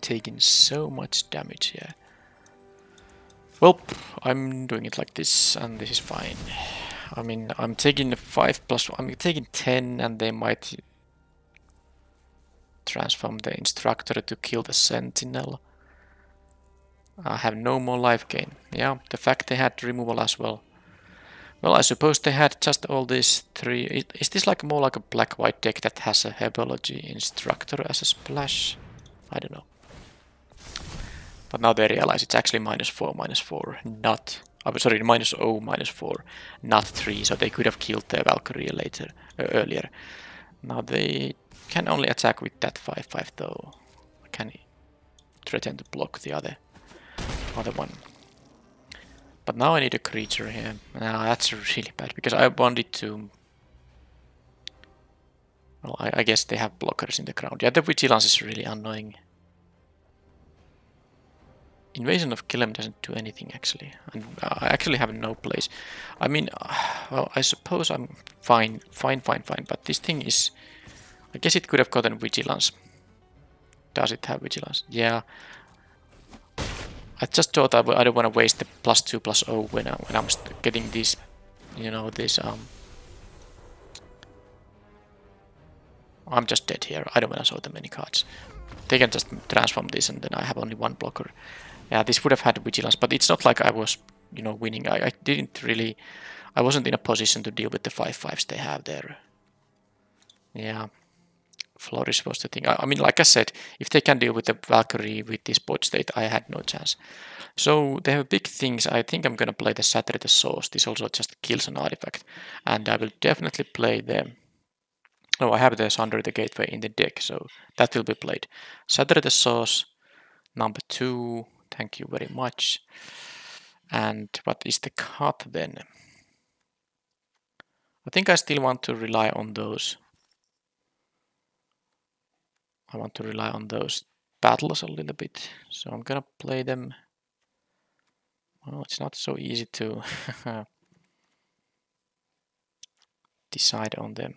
S1: Taking so much damage here. Well, I'm doing it like this, and this is fine. I mean, I'm taking 5+1, I'm taking 10, and they might transform the instructor to kill the Sentinel. I have no more life gain. Yeah, the fact they had removal as well. Well, I suppose they had just all these 3... Is this like more like a black-white deck that has a herbology instructor as a splash? I don't know. But now they realize it's actually -4, not Oh, sorry, -0, -4, not 3, so they could have killed the Valkyrie later, earlier. Now they can only attack with that 5/5 though. I can threaten to block the other one. But now I need a creature here. Now that's really bad because I wanted to. Well, I guess they have blockers in the ground. Yeah, the vigilance is really annoying. Invasion of Kylem doesn't do anything actually, and I actually have no place. I mean, well, I suppose I'm fine, but this thing is. I guess it could have gotten vigilance. Does it have vigilance? Yeah. I just thought I don't want to waste the +2/+0 when I'm getting these, you know, this I'm just dead here. I don't want to show them any cards. They can just transform this and then I have only one blocker. Yeah, this would have had vigilance, but it's not like I was, you know, winning. I didn't really. I wasn't in a position to deal with the 5/5s they have there. Yeah. Flourish was the thing. I mean, like I said, if they can deal with the Valkyrie with this board state, I had no chance. So they have big things. I think I'm gonna play the Shatter the Source. This also just kills an artifact. And I will definitely play the... Oh, I have the Sunder the Gateway in the deck, so that will be played. Shatter the Source, number 2. Thank you very much. And what is the cut then? I think I still want to rely on those. I want to rely on those battles a little bit. So I'm gonna play them. Well, it's not so easy to decide on them.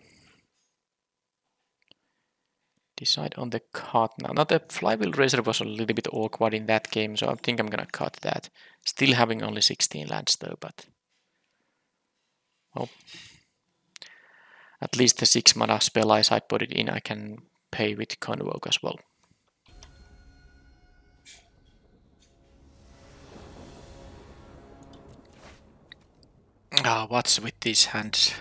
S1: Decide on the cut now. Now the Flywheel Racer was a little bit awkward in that game, so I think I'm gonna cut that. Still having only 16 lands though, but well, at least the 6 mana spell I sideboarded in I can pay with Convoke as well. What's with these hands?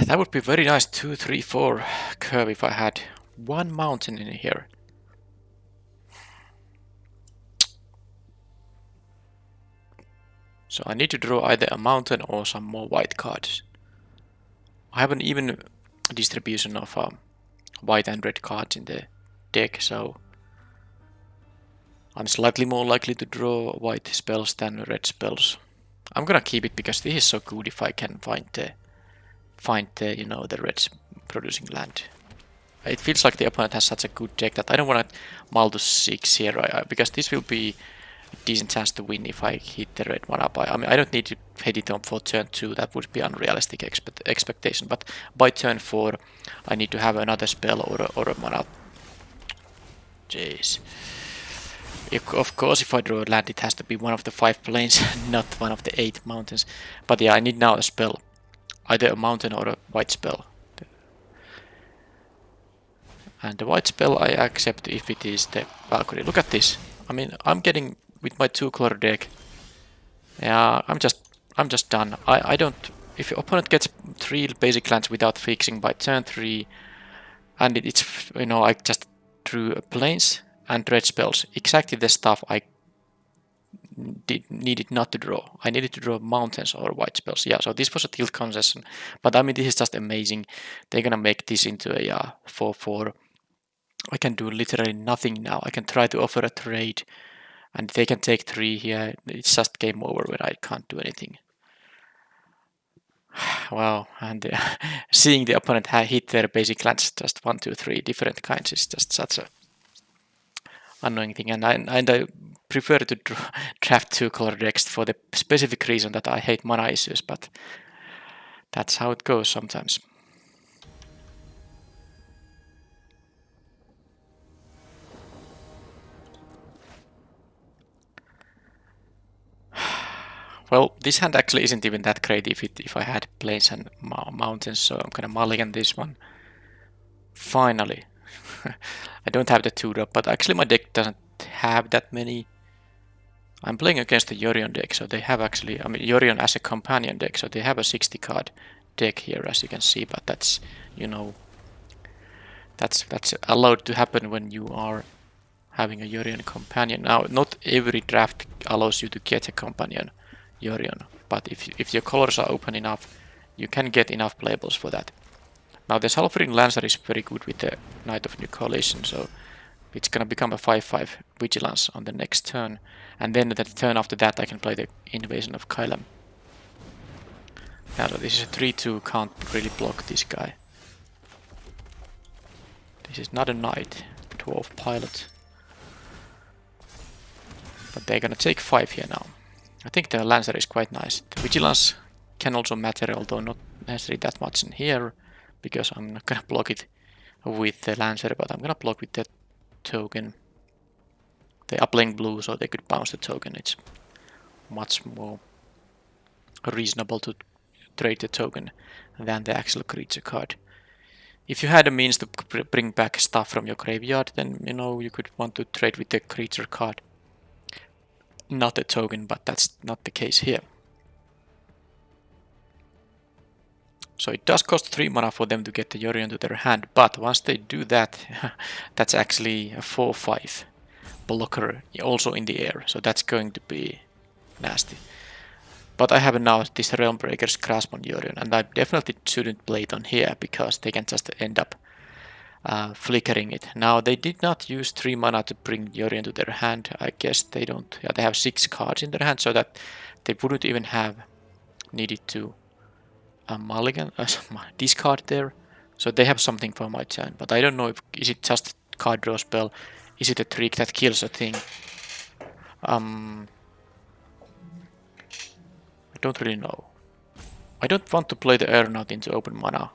S1: That would be very nice 2, 3, 4 curve if I had one mountain in here. So I need to draw either a mountain or some more white cards. I have an even distribution of white and red cards in the deck, so I'm slightly more likely to draw white spells than red spells. I'm gonna keep it because this is so good if I can find the you know, the red producing land. It feels like the opponent has such a good deck that I don't want to Malthus 6 here because this will be a decent chance to win if I hit the red one up. I mean, I don't need to hit it on for turn 2, that would be unrealistic expectation, but by turn 4 I need to have another spell or a mana. Jeez. Of course, if I draw a land, it has to be one of the 5 plains, not one of the 8 mountains. But yeah, I need now a spell. Either a mountain or a white spell. And the white spell I accept if it is the Valkyrie. Look at this. I mean, I'm getting with my 2-color deck. Yeah, I'm just done. I don't. If your opponent gets 3 basic lands without fixing by turn 3, and it's, you know, I just drew plains and red spells, exactly the stuff I needed not to draw. I needed to draw mountains or white spells. Yeah, so this was a tilt concession, but I mean, this is just amazing. They're gonna make this into a 4/4. I can do literally nothing now. I can try to offer a trade, and they can take 3 here. It's just game over when I can't do anything. Wow, and seeing the opponent hit their basic lands just 1, 2, 3 different kinds is just such a annoying thing, and I prefer to draft 2-color decks for the specific reason that I hate mana issues, but that's how it goes sometimes. Well, this hand actually isn't even that great if I had plains and mountains, so I'm gonna mulligan this one. Finally. I don't have the 2-drop, but actually my deck doesn't have that many. I'm playing against the Yorion deck, so they have actually, I mean, Yorion as a companion deck, so they have a 60-card deck here, as you can see, but that's, you know, that's allowed to happen when you are having a Yorion companion. Now, not every draft allows you to get a companion Yorion, but if your colors are open enough, you can get enough playables for that. Now, the Sulfurin Lancer is very good with the Knight of New Coalition, so it's gonna become a 5/5 Vigilance on the next turn, and then the turn after that I can play the Invasion of Kylem. Now, so this is a 3/2, can't really block this guy. This is not a Knight, Dwarf Pilot. But they're gonna take 5 here now. I think the Lancer is quite nice. The Vigilance can also matter, although not necessarily that much in here, because I'm not gonna block it with the Lancer, but I'm gonna block with the token. They are playing blue, so they could bounce the token. It's much more reasonable to trade the token than the actual creature card. If you had a means to bring back stuff from your graveyard, then you could want to trade with the creature card, not the token, but that's not the case here. So it does cost 3 mana for them to get the Yorion to their hand, but once they do that, that's actually a 4/5 blocker also in the air, so that's going to be nasty. But I have now this Realmbreaker's Grasp on Yorion, and I definitely shouldn't play it on here, because they can just end up flickering it. Now, they did not use 3 mana to bring Yorion to their hand. I guess they don't. Yeah, they have 6 cards in their hand, so that they wouldn't even have needed to mulligan, discard there. So they have something for my turn, but I don't know if is it just card draw spell, is it a trick that kills a thing. I don't really know. I don't want to play the Aeronaut into open mana,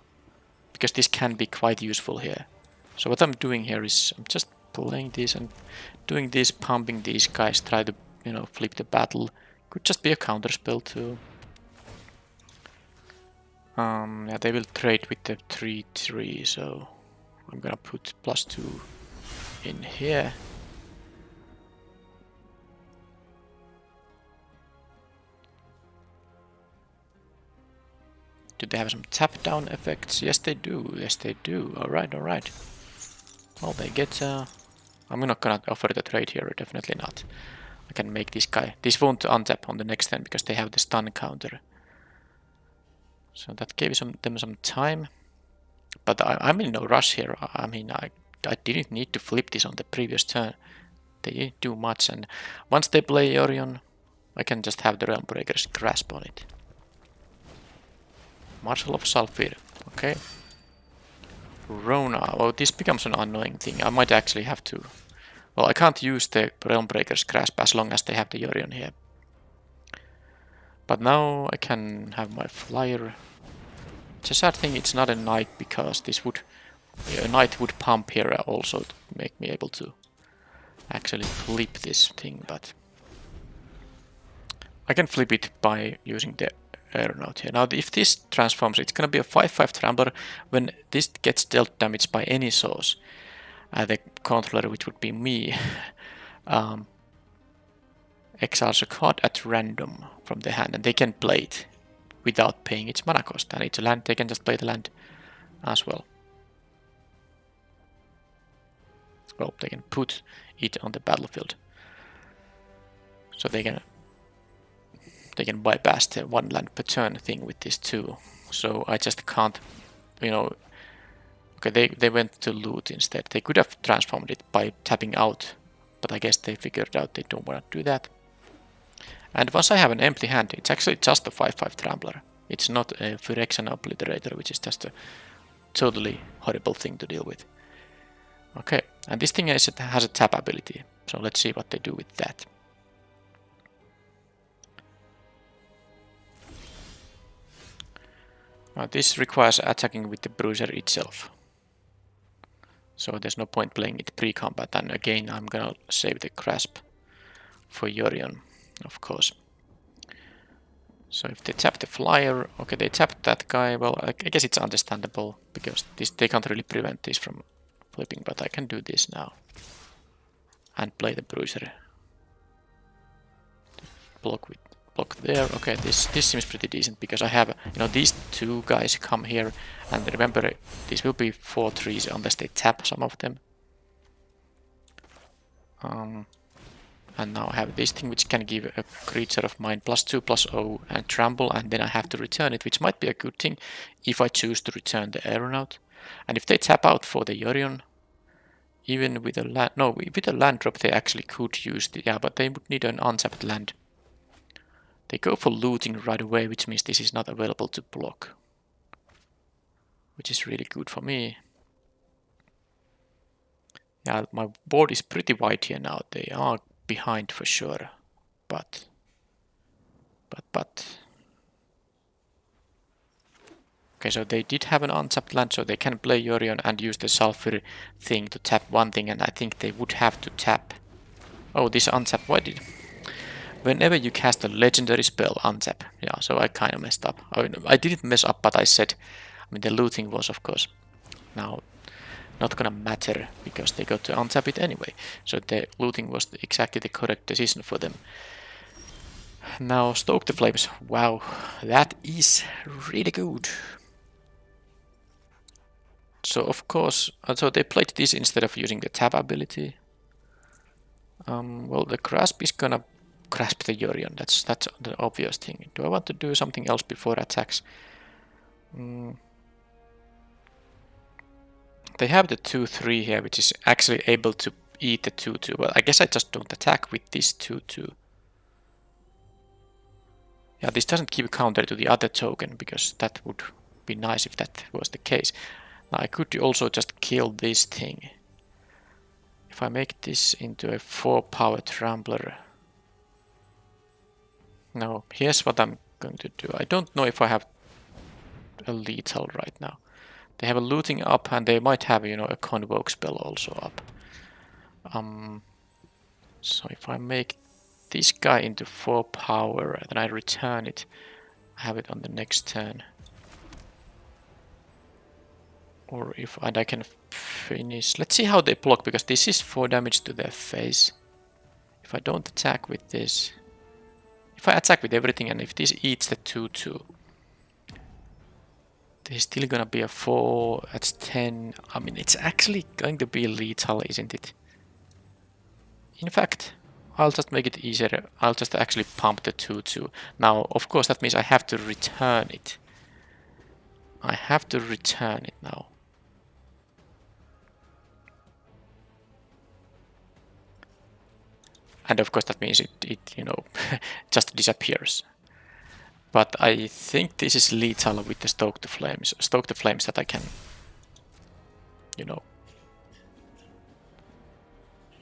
S1: because this can be quite useful here. So what I'm doing here is I'm just playing this and doing this, pumping these guys, try to flip the battle. Could just be a counter spell too. Yeah, they will trade with the 3/3, so I'm gonna put +2 in here. Do they have some tap down effects? Yes, they do. Yes, they do. Alright, alright. Well, they get... I'm not gonna offer the trade here, definitely not. I can make this guy... This won't untap on the next turn, because they have the stun counter. So that gave them some time. But I'm in no rush here. I mean, I didn't need to flip this on the previous turn. They didn't do much, and once they play Yorion, I can just have the Realmbreaker's Grasp on it. Marshal of Sulfur, okay. Rona, oh, this becomes an annoying thing. I might actually have to... Well, I can't use the Realmbreaker's Grasp as long as they have the Yorion here. But now I can have my flyer. It's a sad thing it's not a Knight, because this would... A Knight would pump here also to make me able to actually flip this thing, but... I can flip it by using the Aeronaut here. Now, if this transforms, it's gonna be a 5/5 Trampler. When this gets dealt damage by any source, the controller, which would be me, exiles a card at random from the hand, and they can play it without paying its mana cost. And it's a land, they can just play the land as well. Well, they can put it on the battlefield. So they can bypass the 1 land per turn thing with this too. So I just can't, okay, they went to loot instead. They could have transformed it by tapping out, but I guess they figured out they don't want to do that. And once I have an empty hand, it's actually just a 5/5 Trampler. It's not a Phyrexian Obliterator, which is just a totally horrible thing to deal with. Okay, and this thing has a tap ability, so let's see what they do with that. This requires attacking with the Bruiser itself. So there's no point playing it pre-combat, and again I'm gonna save the Grasp for Yorion, of course. So if they tap the flyer, okay, they tapped that guy, well, I guess it's understandable, because they can't really prevent this from flipping, but I can do this now. And play the Bruiser. Block there. Okay, this seems pretty decent, because I have, these 2 guys come here, and remember, this will be 4/3s unless they tap some of them. And now I have this thing which can give a creature of mine +2/+0 and trample, and then I have to return it, which might be a good thing if I choose to return the aeronaut. And if they tap out for the Yorion, even with a land, no, with a land drop they actually could use the, yeah, but they would need an untapped land. They go for looting right away, which means this is not available to block, which is really good for me. Yeah, my board is pretty wide here now. They are behind for sure, but. Okay, so they did have an untapped land, so they can play Yorion and use the Sulfur thing to tap one thing, and I think they would have to tap. Oh, this untap, why did... Whenever you cast a legendary spell, untap. Yeah, so I kind of messed up. I didn't mess up, but I said... I mean, the looting was, of course, now not gonna matter, because they got to untap it anyway. So the looting was exactly the correct decision for them. Now, Stoke the Flames. Wow, that is really good. So of course, so they played this instead of using the tap ability. Well, the grasp is gonna grasp the Yorion. That's the obvious thing. Do I want to do something else before attacks? They have the 2/3 here, which is actually able to eat the 2/2. Well, I guess I just don't attack with this 2/2. Yeah, this doesn't give counter to the other token, because that would be nice if that was the case. Now I could also just kill this thing. If I make this into a 4-power trampler. No, here's what I'm going to do. I don't know if I have a lethal right now. They have a looting up, and they might have, you know, a convoke spell also up. So if I make this guy into 4 power, then I return it, I have it on the next turn. Or if and I can finish. Let's see how they block, because this is 4 damage to their face. If I don't attack with this, if I attack with everything, and if this eats the 2/2, there's still gonna be a 4. That's 10. I mean, it's actually going to be lethal, isn't it? In fact, I'll just make it easier. I'll just actually pump the 2/2. Now, of course, that means I have to return it. I have to return it now. And of course, that means it you know, just disappears. But I think this is lethal with the Stoke the Flames. Stoke the Flames that I can, you know,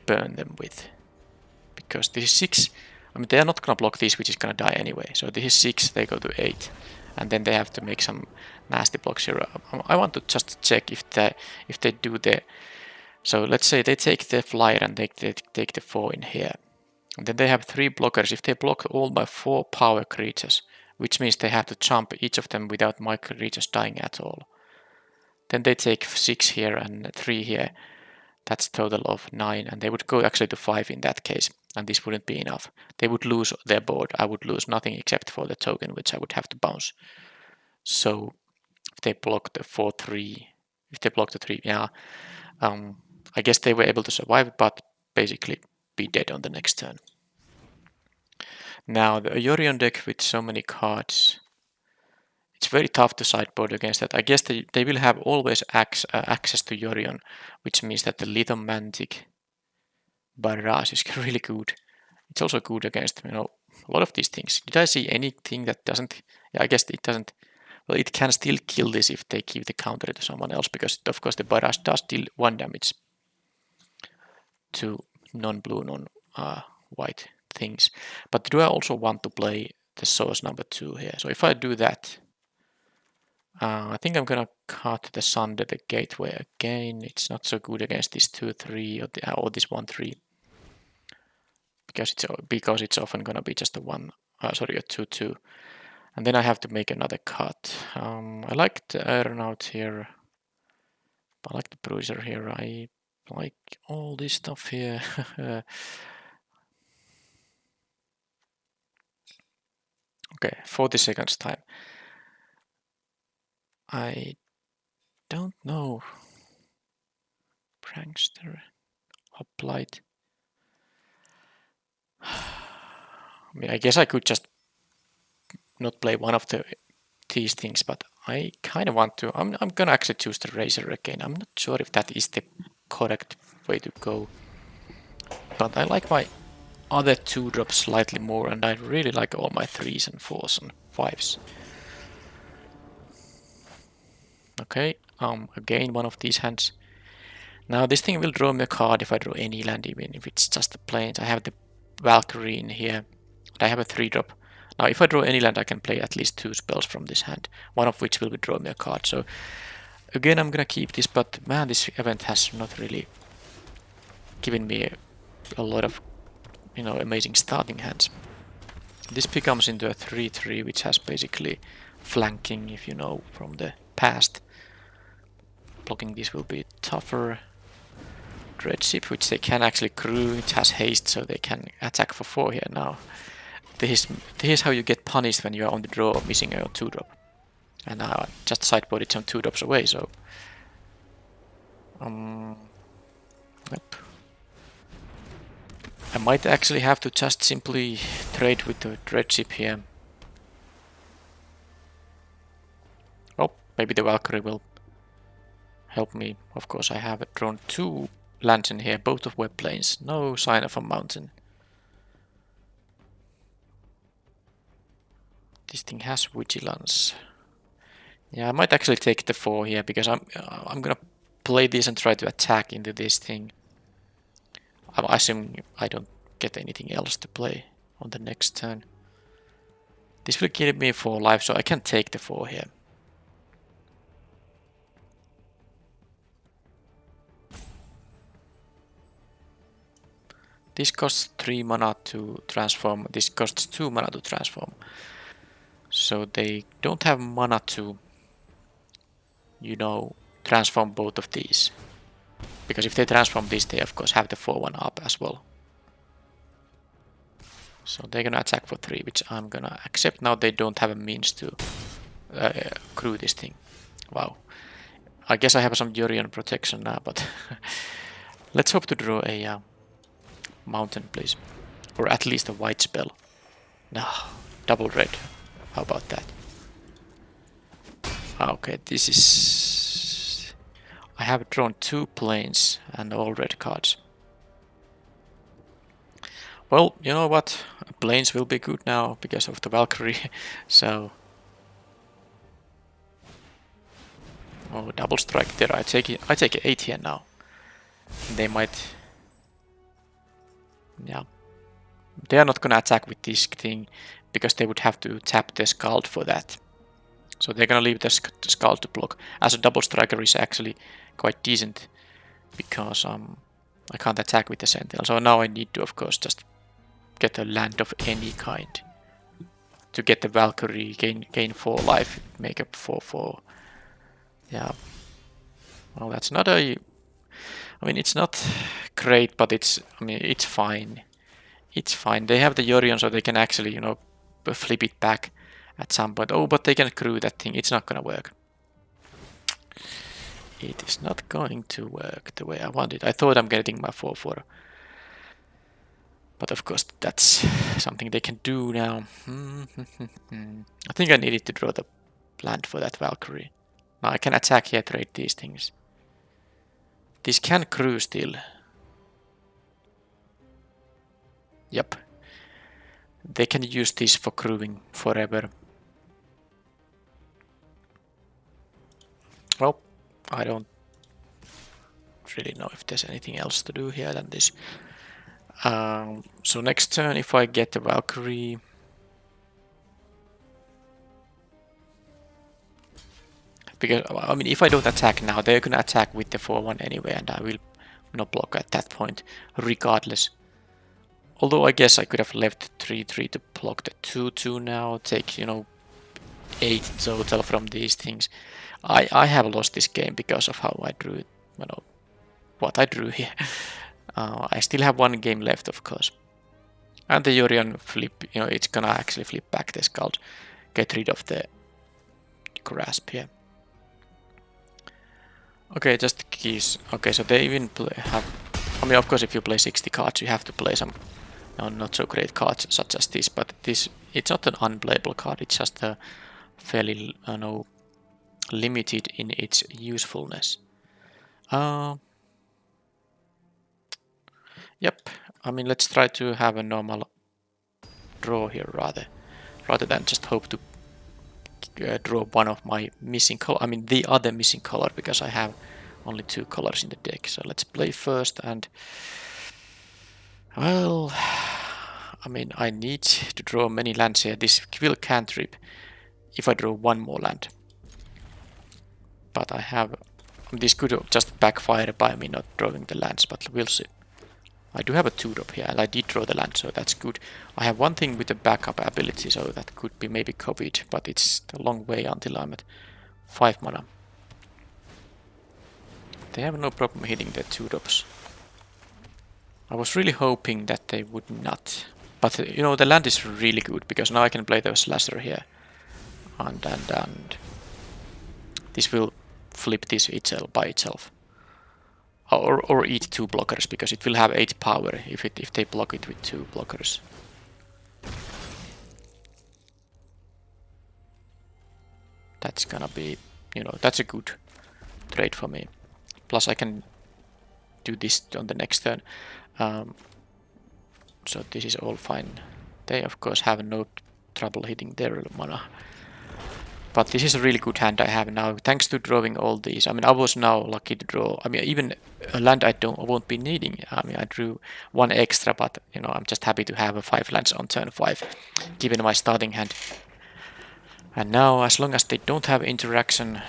S1: burn them with. Because this is 6. I mean, they are not gonna block this, which is gonna die anyway. So this is 6, they go to 8. And then they have to make some nasty blocks here. I want to just check if they do the... So let's say they take the flyer and they take the 4 in here. And then they have 3 blockers. If they block all my 4 power creatures, which means they have to jump each of them without my creatures dying at all. Then they take 6 here and 3 here. That's a total of 9, and they would go actually to 5 in that case, and this wouldn't be enough. They would lose their board. I would lose nothing except for the token, which I would have to bounce. So if they block the 4/3, if they block the 3, yeah, I guess they were able to survive, but basically be dead on the next turn. Now the Yorion deck with so many cards, it's very tough to sideboard against that. I guess they will have always access to Yorion, which means that the Lithomantic Barrage is really good. It's also good against, you know, a lot of these things. Did I see anything that doesn't... Yeah, I guess it doesn't... Well, it can still kill this if they give the counter to someone else, because of course the Barrage does deal 1 damage to non-blue, non-white things. But do I also want to play the source number 2 here? So if I do that, I think I'm gonna cut the Sunder the Gateway again. It's not so good against this 2/3 or this 1/3. Because it's often gonna be just a 2/2. And then I have to make another cut. I like the Aeronaut here. I like the Bruiser here. I like all this stuff here. Okay, 40 seconds time. I don't know. Prankster, Hoplite. I mean, I guess I could just not play one of these things, but I kind of want to. I'm gonna actually choose the Razor again. I'm not sure if that is the correct way to go, but I like my other 2-drops slightly more, and I really like all my 3s and 4s and 5s. Okay, again one of these hands. Now this thing will draw me a card if I draw any land, even if it's just the plains. I have the Valkyrie in here, and I have a 3-drop. Now if I draw any land, I can play at least 2 spells from this hand, one of which will draw me a card. So again, I'm gonna keep this, but man, this event has not really given me a lot of, amazing starting hands. This becomes into a 3-3, which has basically flanking, if you know from the past. Blocking this will be tougher. Dreadship, which they can actually crew, it has haste, so they can attack for 4 here now. This is how you get punished when you are on the draw missing a 2-drop. And now I just sideboarded some 2-drops away, so... Yep. I might actually have to just simply trade with the Dreadship here. Oh, maybe the Valkyrie will help me. Of course, I have drawn 2 lands in here, both of web plains. No sign of a mountain. This thing has vigilance. Yeah, I might actually take the 4 here because I'm gonna play this and try to attack into this thing. I'm assuming I don't get anything else to play on the next turn. This will give me 4 life, so I can take the 4 here. This costs 3 mana to transform. This costs 2 mana to transform. So they don't have mana to, transform both of these. Because if they transform this, they of course have the 4-1 up as well. So they're gonna attack for 3, which I'm gonna accept. Now they don't have a means to crew this thing. Wow. I guess I have some Yorion protection now, but let's hope to draw a mountain, please. Or at least a white spell. No, double red. How about that? Okay, this is... I have drawn 2 plains and all red cards. Well, you know what? Plains will be good now because of the Valkyrie, so... Oh, double strike there. I take 8 here now. They might... Yeah. They are not gonna attack with this thing because they would have to tap the Scald for that. So they're gonna leave the Scald to block. As a double striker is actually quite decent because I can't attack with the Sentinel. So now I need to, of course, just get a land of any kind to get the Valkyrie, gain 4 life, make up 4/4. Yeah. Well, that's not a... I mean, it's not great, but it's fine. It's fine. They have the Yorion, so they can actually, flip it back at some point. Oh, but they can crew that thing. It's not gonna work. It is not going to work the way I want it. I thought I'm getting my 4/4. But of course, that's something they can do now. I think I needed to draw the land for that Valkyrie. Now I can attack here, trade these things. This can crew still. Yep. They can use this for crewing forever. Well, I don't really know if there's anything else to do here than this. So next turn, if I get the Valkyrie... Because, I mean, if I don't attack now, they're gonna attack with the 4-1 anyway, and I will not block at that point, regardless. Although I guess I could have left 3-3 to block the 2-2 now, take, 8 total from these things. I have lost this game because of how I drew it, what I drew here. I still have 1 game left, of course. And the Yorion flip, it's gonna actually flip back the Scald, get rid of the grasp here. Okay, just keys. Okay, so they even have... I mean, of course, if you play 60 cards, you have to play some not so great cards such as this, but it's not an unplayable card, it's just a fairly limited in its usefulness. Yep, I mean, let's try to have a normal draw here rather than just hope to draw one of my missing color. I mean, the other missing color, because I have only 2 colors in the deck. So let's play first, and well, I mean, I need to draw many lands here. This will cantrip if I draw one more land. But I have... This could just backfire by me not drawing the lands, but we'll see. I do have a 2-drop here, and I did draw the land, so that's good. I have one thing with the backup ability, so that could be maybe copied, but it's a long way until I'm at 5 mana. They have no problem hitting the 2-drops. I was really hoping that they would not. But, you know, the land is really good, because now I can play the slasher here. And this will flip this itself by itself. Or eat 2 blockers, because it will have 8 power if they block it with 2 blockers. That's gonna be, you know, that's a good trade for me. Plus I can do this on the next turn. So this is all fine. They of course have no trouble hitting their mana. But this is a really good hand I have now, thanks to drawing all these. I mean, I was now lucky to draw. I mean, even a land I won't be needing. I mean, I drew 1 extra, but you know, I'm just happy to have a 5 lands on turn 5, given my starting hand. And now, as long as they don't have interaction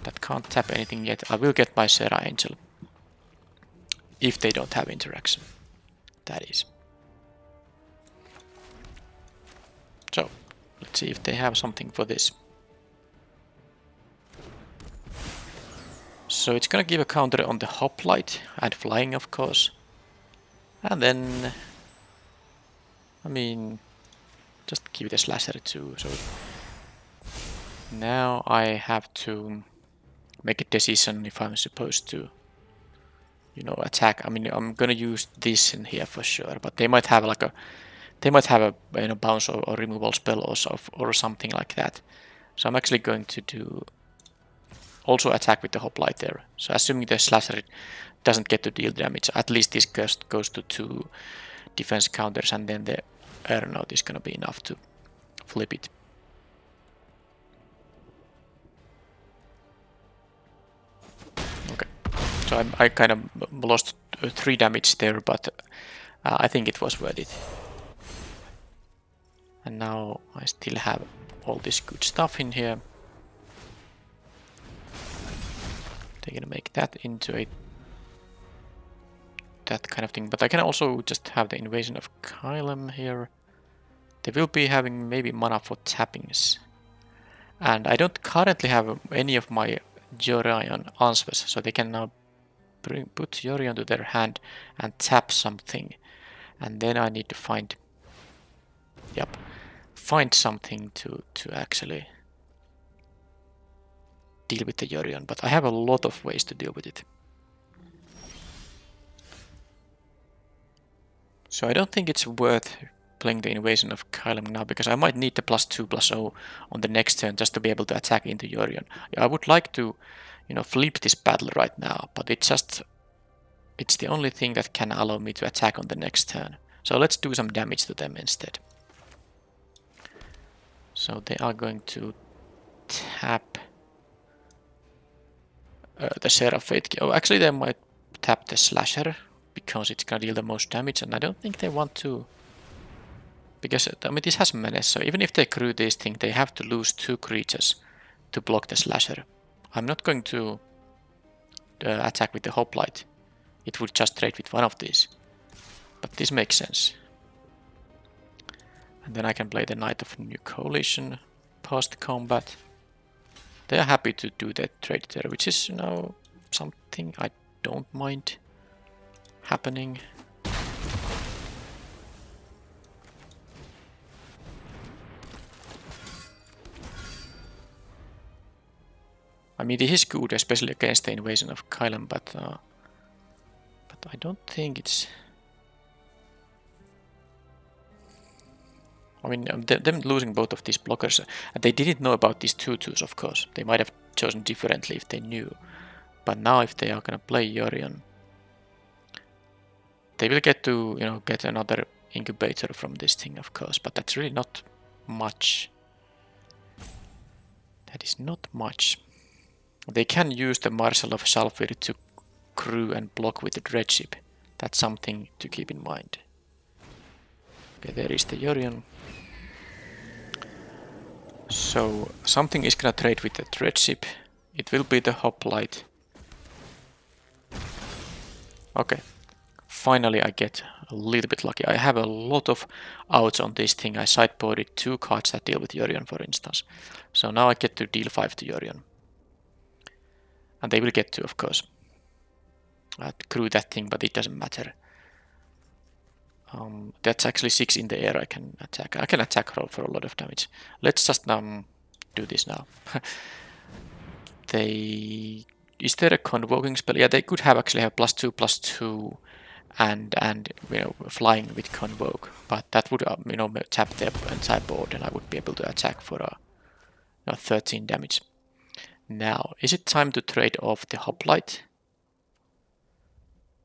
S1: that can't tap anything yet, I will get my Serra Angel. If they don't have interaction, that is. So, let's see if they have something for this. So it's gonna give a counter on the hoplite and flying, of course. And then, I mean, just give it a slasher too. So now I have to make a decision if I'm supposed to, you know, attack. I mean, I'm gonna use this in here for sure, but they might have like a, you know, bounce or removal spell or something like that. So I'm actually going to do also attack with the hoplite there. So assuming the slasher doesn't get to deal damage, at least this goes to 2 defense counters, and then the aeronaut is gonna be enough to flip it. Okay, so I kind of lost 3 damage there, but I think it was worth it. And now I still have all this good stuff in here. They're gonna make that into that kind of thing, but I can also just have the invasion of Kylem here. They will be having maybe mana for tappings. And I don't currently have any of my Jorion answers, so they can now put Jorion to their hand and tap something. And then I need to find something to actually deal with the Jorion, but I have a lot of ways to deal with it. So I don't think it's worth playing the invasion of Kylem now, because I might need the +2/+0 on the next turn just to be able to attack into Jorion. I would like to, you know, flip this battle right now, but it's the only thing that can allow me to attack on the next turn. So let's do some damage to them instead. So they are going to tap the Seraph Fate. Oh, actually they might tap the Slasher, because it's gonna deal the most damage, and I don't think they want to, because I mean this has menace, so even if they crew this thing, they have to lose 2 creatures to block the Slasher. I'm not going to attack with the hoplite. It would just trade with one of these, but this makes sense. And then I can play the Knight of New Coalition post combat. They are happy to do that trade there, which is, you know, something I don't mind happening. I mean, this is good, especially against the invasion of Kylem, but I don't think it's... I mean, them losing both of these blockers, and they didn't know about these 2/2s, of course. They might have chosen differently if they knew. But now if they are gonna play Yorion, they will get to, get another incubator from this thing, of course, but that's really not much. That is not much. They can use the Marshal of Sulfur to crew and block with the Dreadship. That's something to keep in mind. Okay, there is the Yorion. So something is gonna trade with the Dreadship. It will be the Hoplite. Okay. Finally I get a little bit lucky. I have a lot of outs on this thing. I sideboarded 2 cards that deal with Yorion, for instance. So now I get to deal 5 to Yorion. And they will get to, of course, crew that thing, but it doesn't matter. That's actually 6 in the air I can attack. I can attack roll for a lot of damage. Let's just do this now. Is there a convoking spell? Yeah, they could actually have +2/+2 and flying with convoke, but that would tap their entire board, and I would be able to attack for 13 damage. Now, is it time to trade off the Hoplite,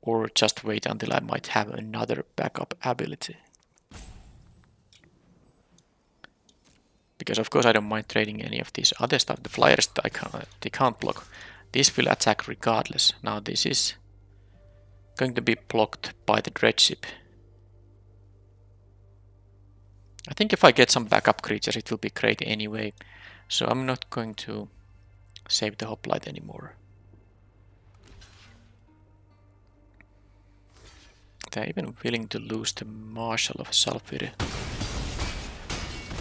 S1: or just wait until I might have another backup ability? Because of course I don't mind trading any of these other stuff. The flyers they can't block. This will attack regardless. Now this is going to be blocked by the Dreadship. I think if I get some backup creatures it will be great anyway. So I'm not going to save the Hoplite anymore. They're even willing to lose the Marshal of Sulfur.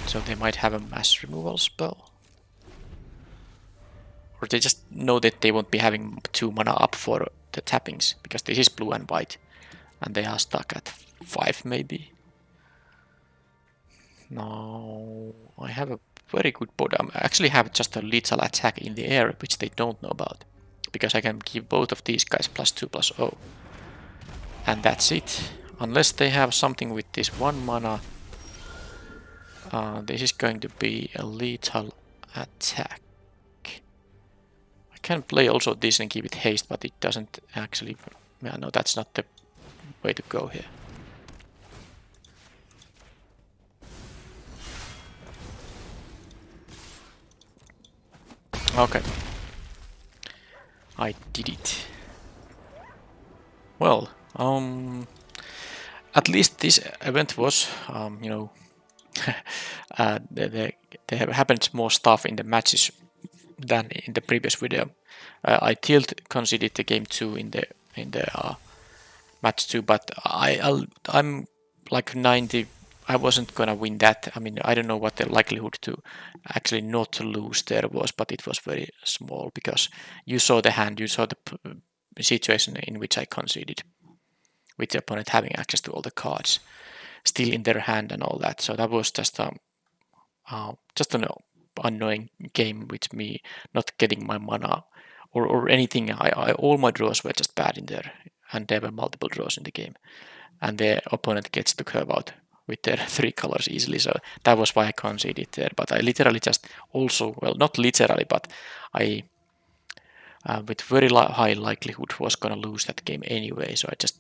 S1: So they might have a mass removal spell. Or they just know that they won't be having 2 mana up for the tappings, because this is blue and white. And they are stuck at 5 maybe. Now I have a very good board. I actually have just a lethal attack in the air, which they don't know about. Because I can give both of these guys +2/+0. And that's it. Unless they have something with this 1 mana. This is going to be a lethal attack. I can play also this and give it haste, but it doesn't actually... Yeah, no, that's not the way to go here. Okay. I did it. Well, at least this event was, there have happened more stuff in the matches than in the previous video. I conceded the game 2 in the match 2, but I'm like 90. I wasn't gonna win that. I mean, I don't know what the likelihood to actually not to lose there was, but it was very small because you saw the hand, you saw the situation in which I conceded, with the opponent having access to all the cards still in their hand and all that. So that was just an annoying game with me not getting my mana or anything. All my draws were just bad in there, and there were multiple draws in the game, and the opponent gets to curve out with their 3 colors easily. So that was why I conceded there. But I literally just also, well, not literally, but I with very high likelihood was gonna lose that game anyway. So I just,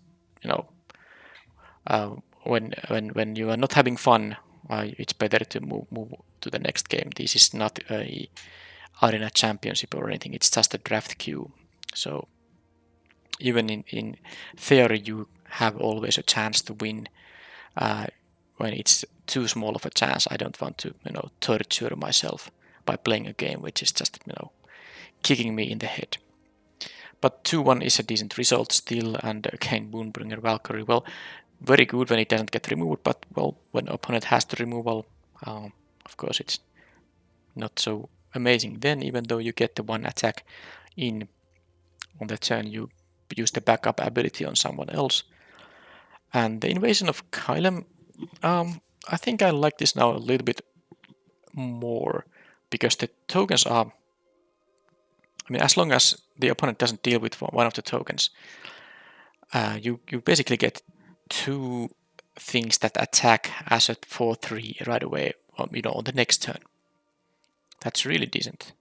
S1: when you are not having fun, it's better to move to the next game. This is not a arena championship or anything. It's just a draft queue. So even in theory, you have always a chance to win. When it's too small of a chance, I don't want to, torture myself by playing a game which is just, kicking me in the head. But 2-1 is a decent result still, and again, Moonbringer Valkyrie, well, very good when it doesn't get removed, but, well, when opponent has the removal, of course it's not so amazing then, even though you get the 1 attack in on the turn, you use the backup ability on someone else. And the invasion of Kylem, I think I like this now a little bit more, because the tokens are, I mean, as long as the opponent doesn't deal with one of the tokens, you basically get 2 things that attack as a 4/3 right away, on the next turn. That's really decent.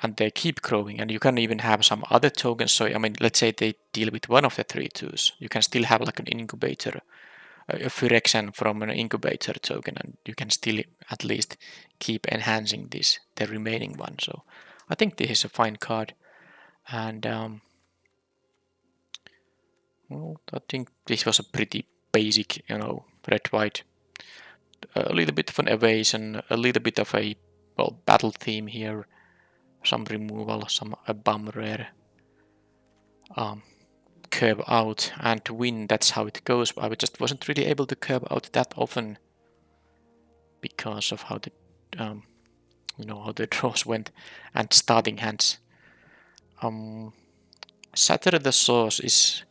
S1: And they keep growing, and you can even have some other tokens. So I mean, let's say they deal with one of the 3/2s, you can still have like an incubator, a Phyrexian from an incubator token, and you can still at least keep enhancing the remaining one. So I think this is a fine card, and well, I think this was a pretty basic, red-white, a little bit of an evasion, a little bit of a battle theme here, some removal, some a bomb rare, curve out, and to win, that's how it goes. I just wasn't really able to curve out that often because of how the how the draws went and starting hands. Shatter the Source is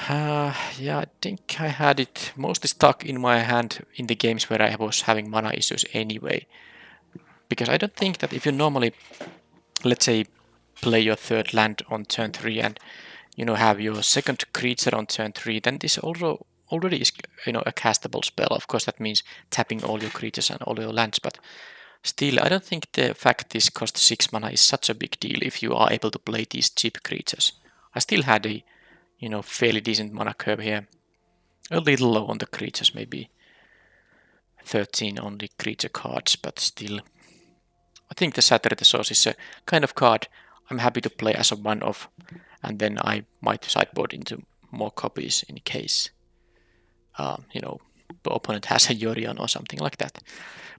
S1: yeah, I think I had it mostly stuck in my hand in the games where I was having mana issues anyway. Because I don't think that if you normally, let's say, play your third land on turn 3 and have your second creature on turn 3, then this also already is a castable spell. Of course, that means tapping all your creatures and all your lands, but still, I don't think the fact this costs 6 mana is such a big deal if you are able to play these cheap creatures. I still had a fairly decent mana curve here. A little low on the creatures, maybe 13 on the creature cards, but still. I think the Shatter the Source is a kind of card I'm happy to play as a one-off, and then I might sideboard into more copies in case, the opponent has a Yorion or something like that.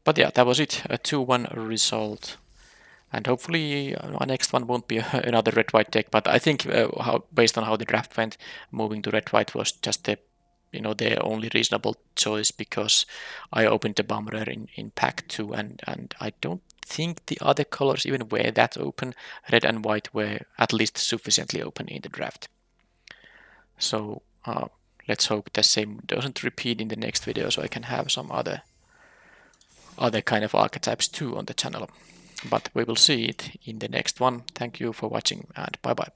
S1: But yeah, that was it, a 2-1 result. And hopefully our next one won't be another red-white deck, but I think based on how the draft went, moving to red-white was just the only reasonable choice, because I opened the bomb rare in pack 2, and I don't think the other colors even were that open. Red and white were at least sufficiently open in the draft. So let's hope the same doesn't repeat in the next video, so I can have some other kind of archetypes too on the channel. But we will see it in the next one. Thank you for watching, and bye bye.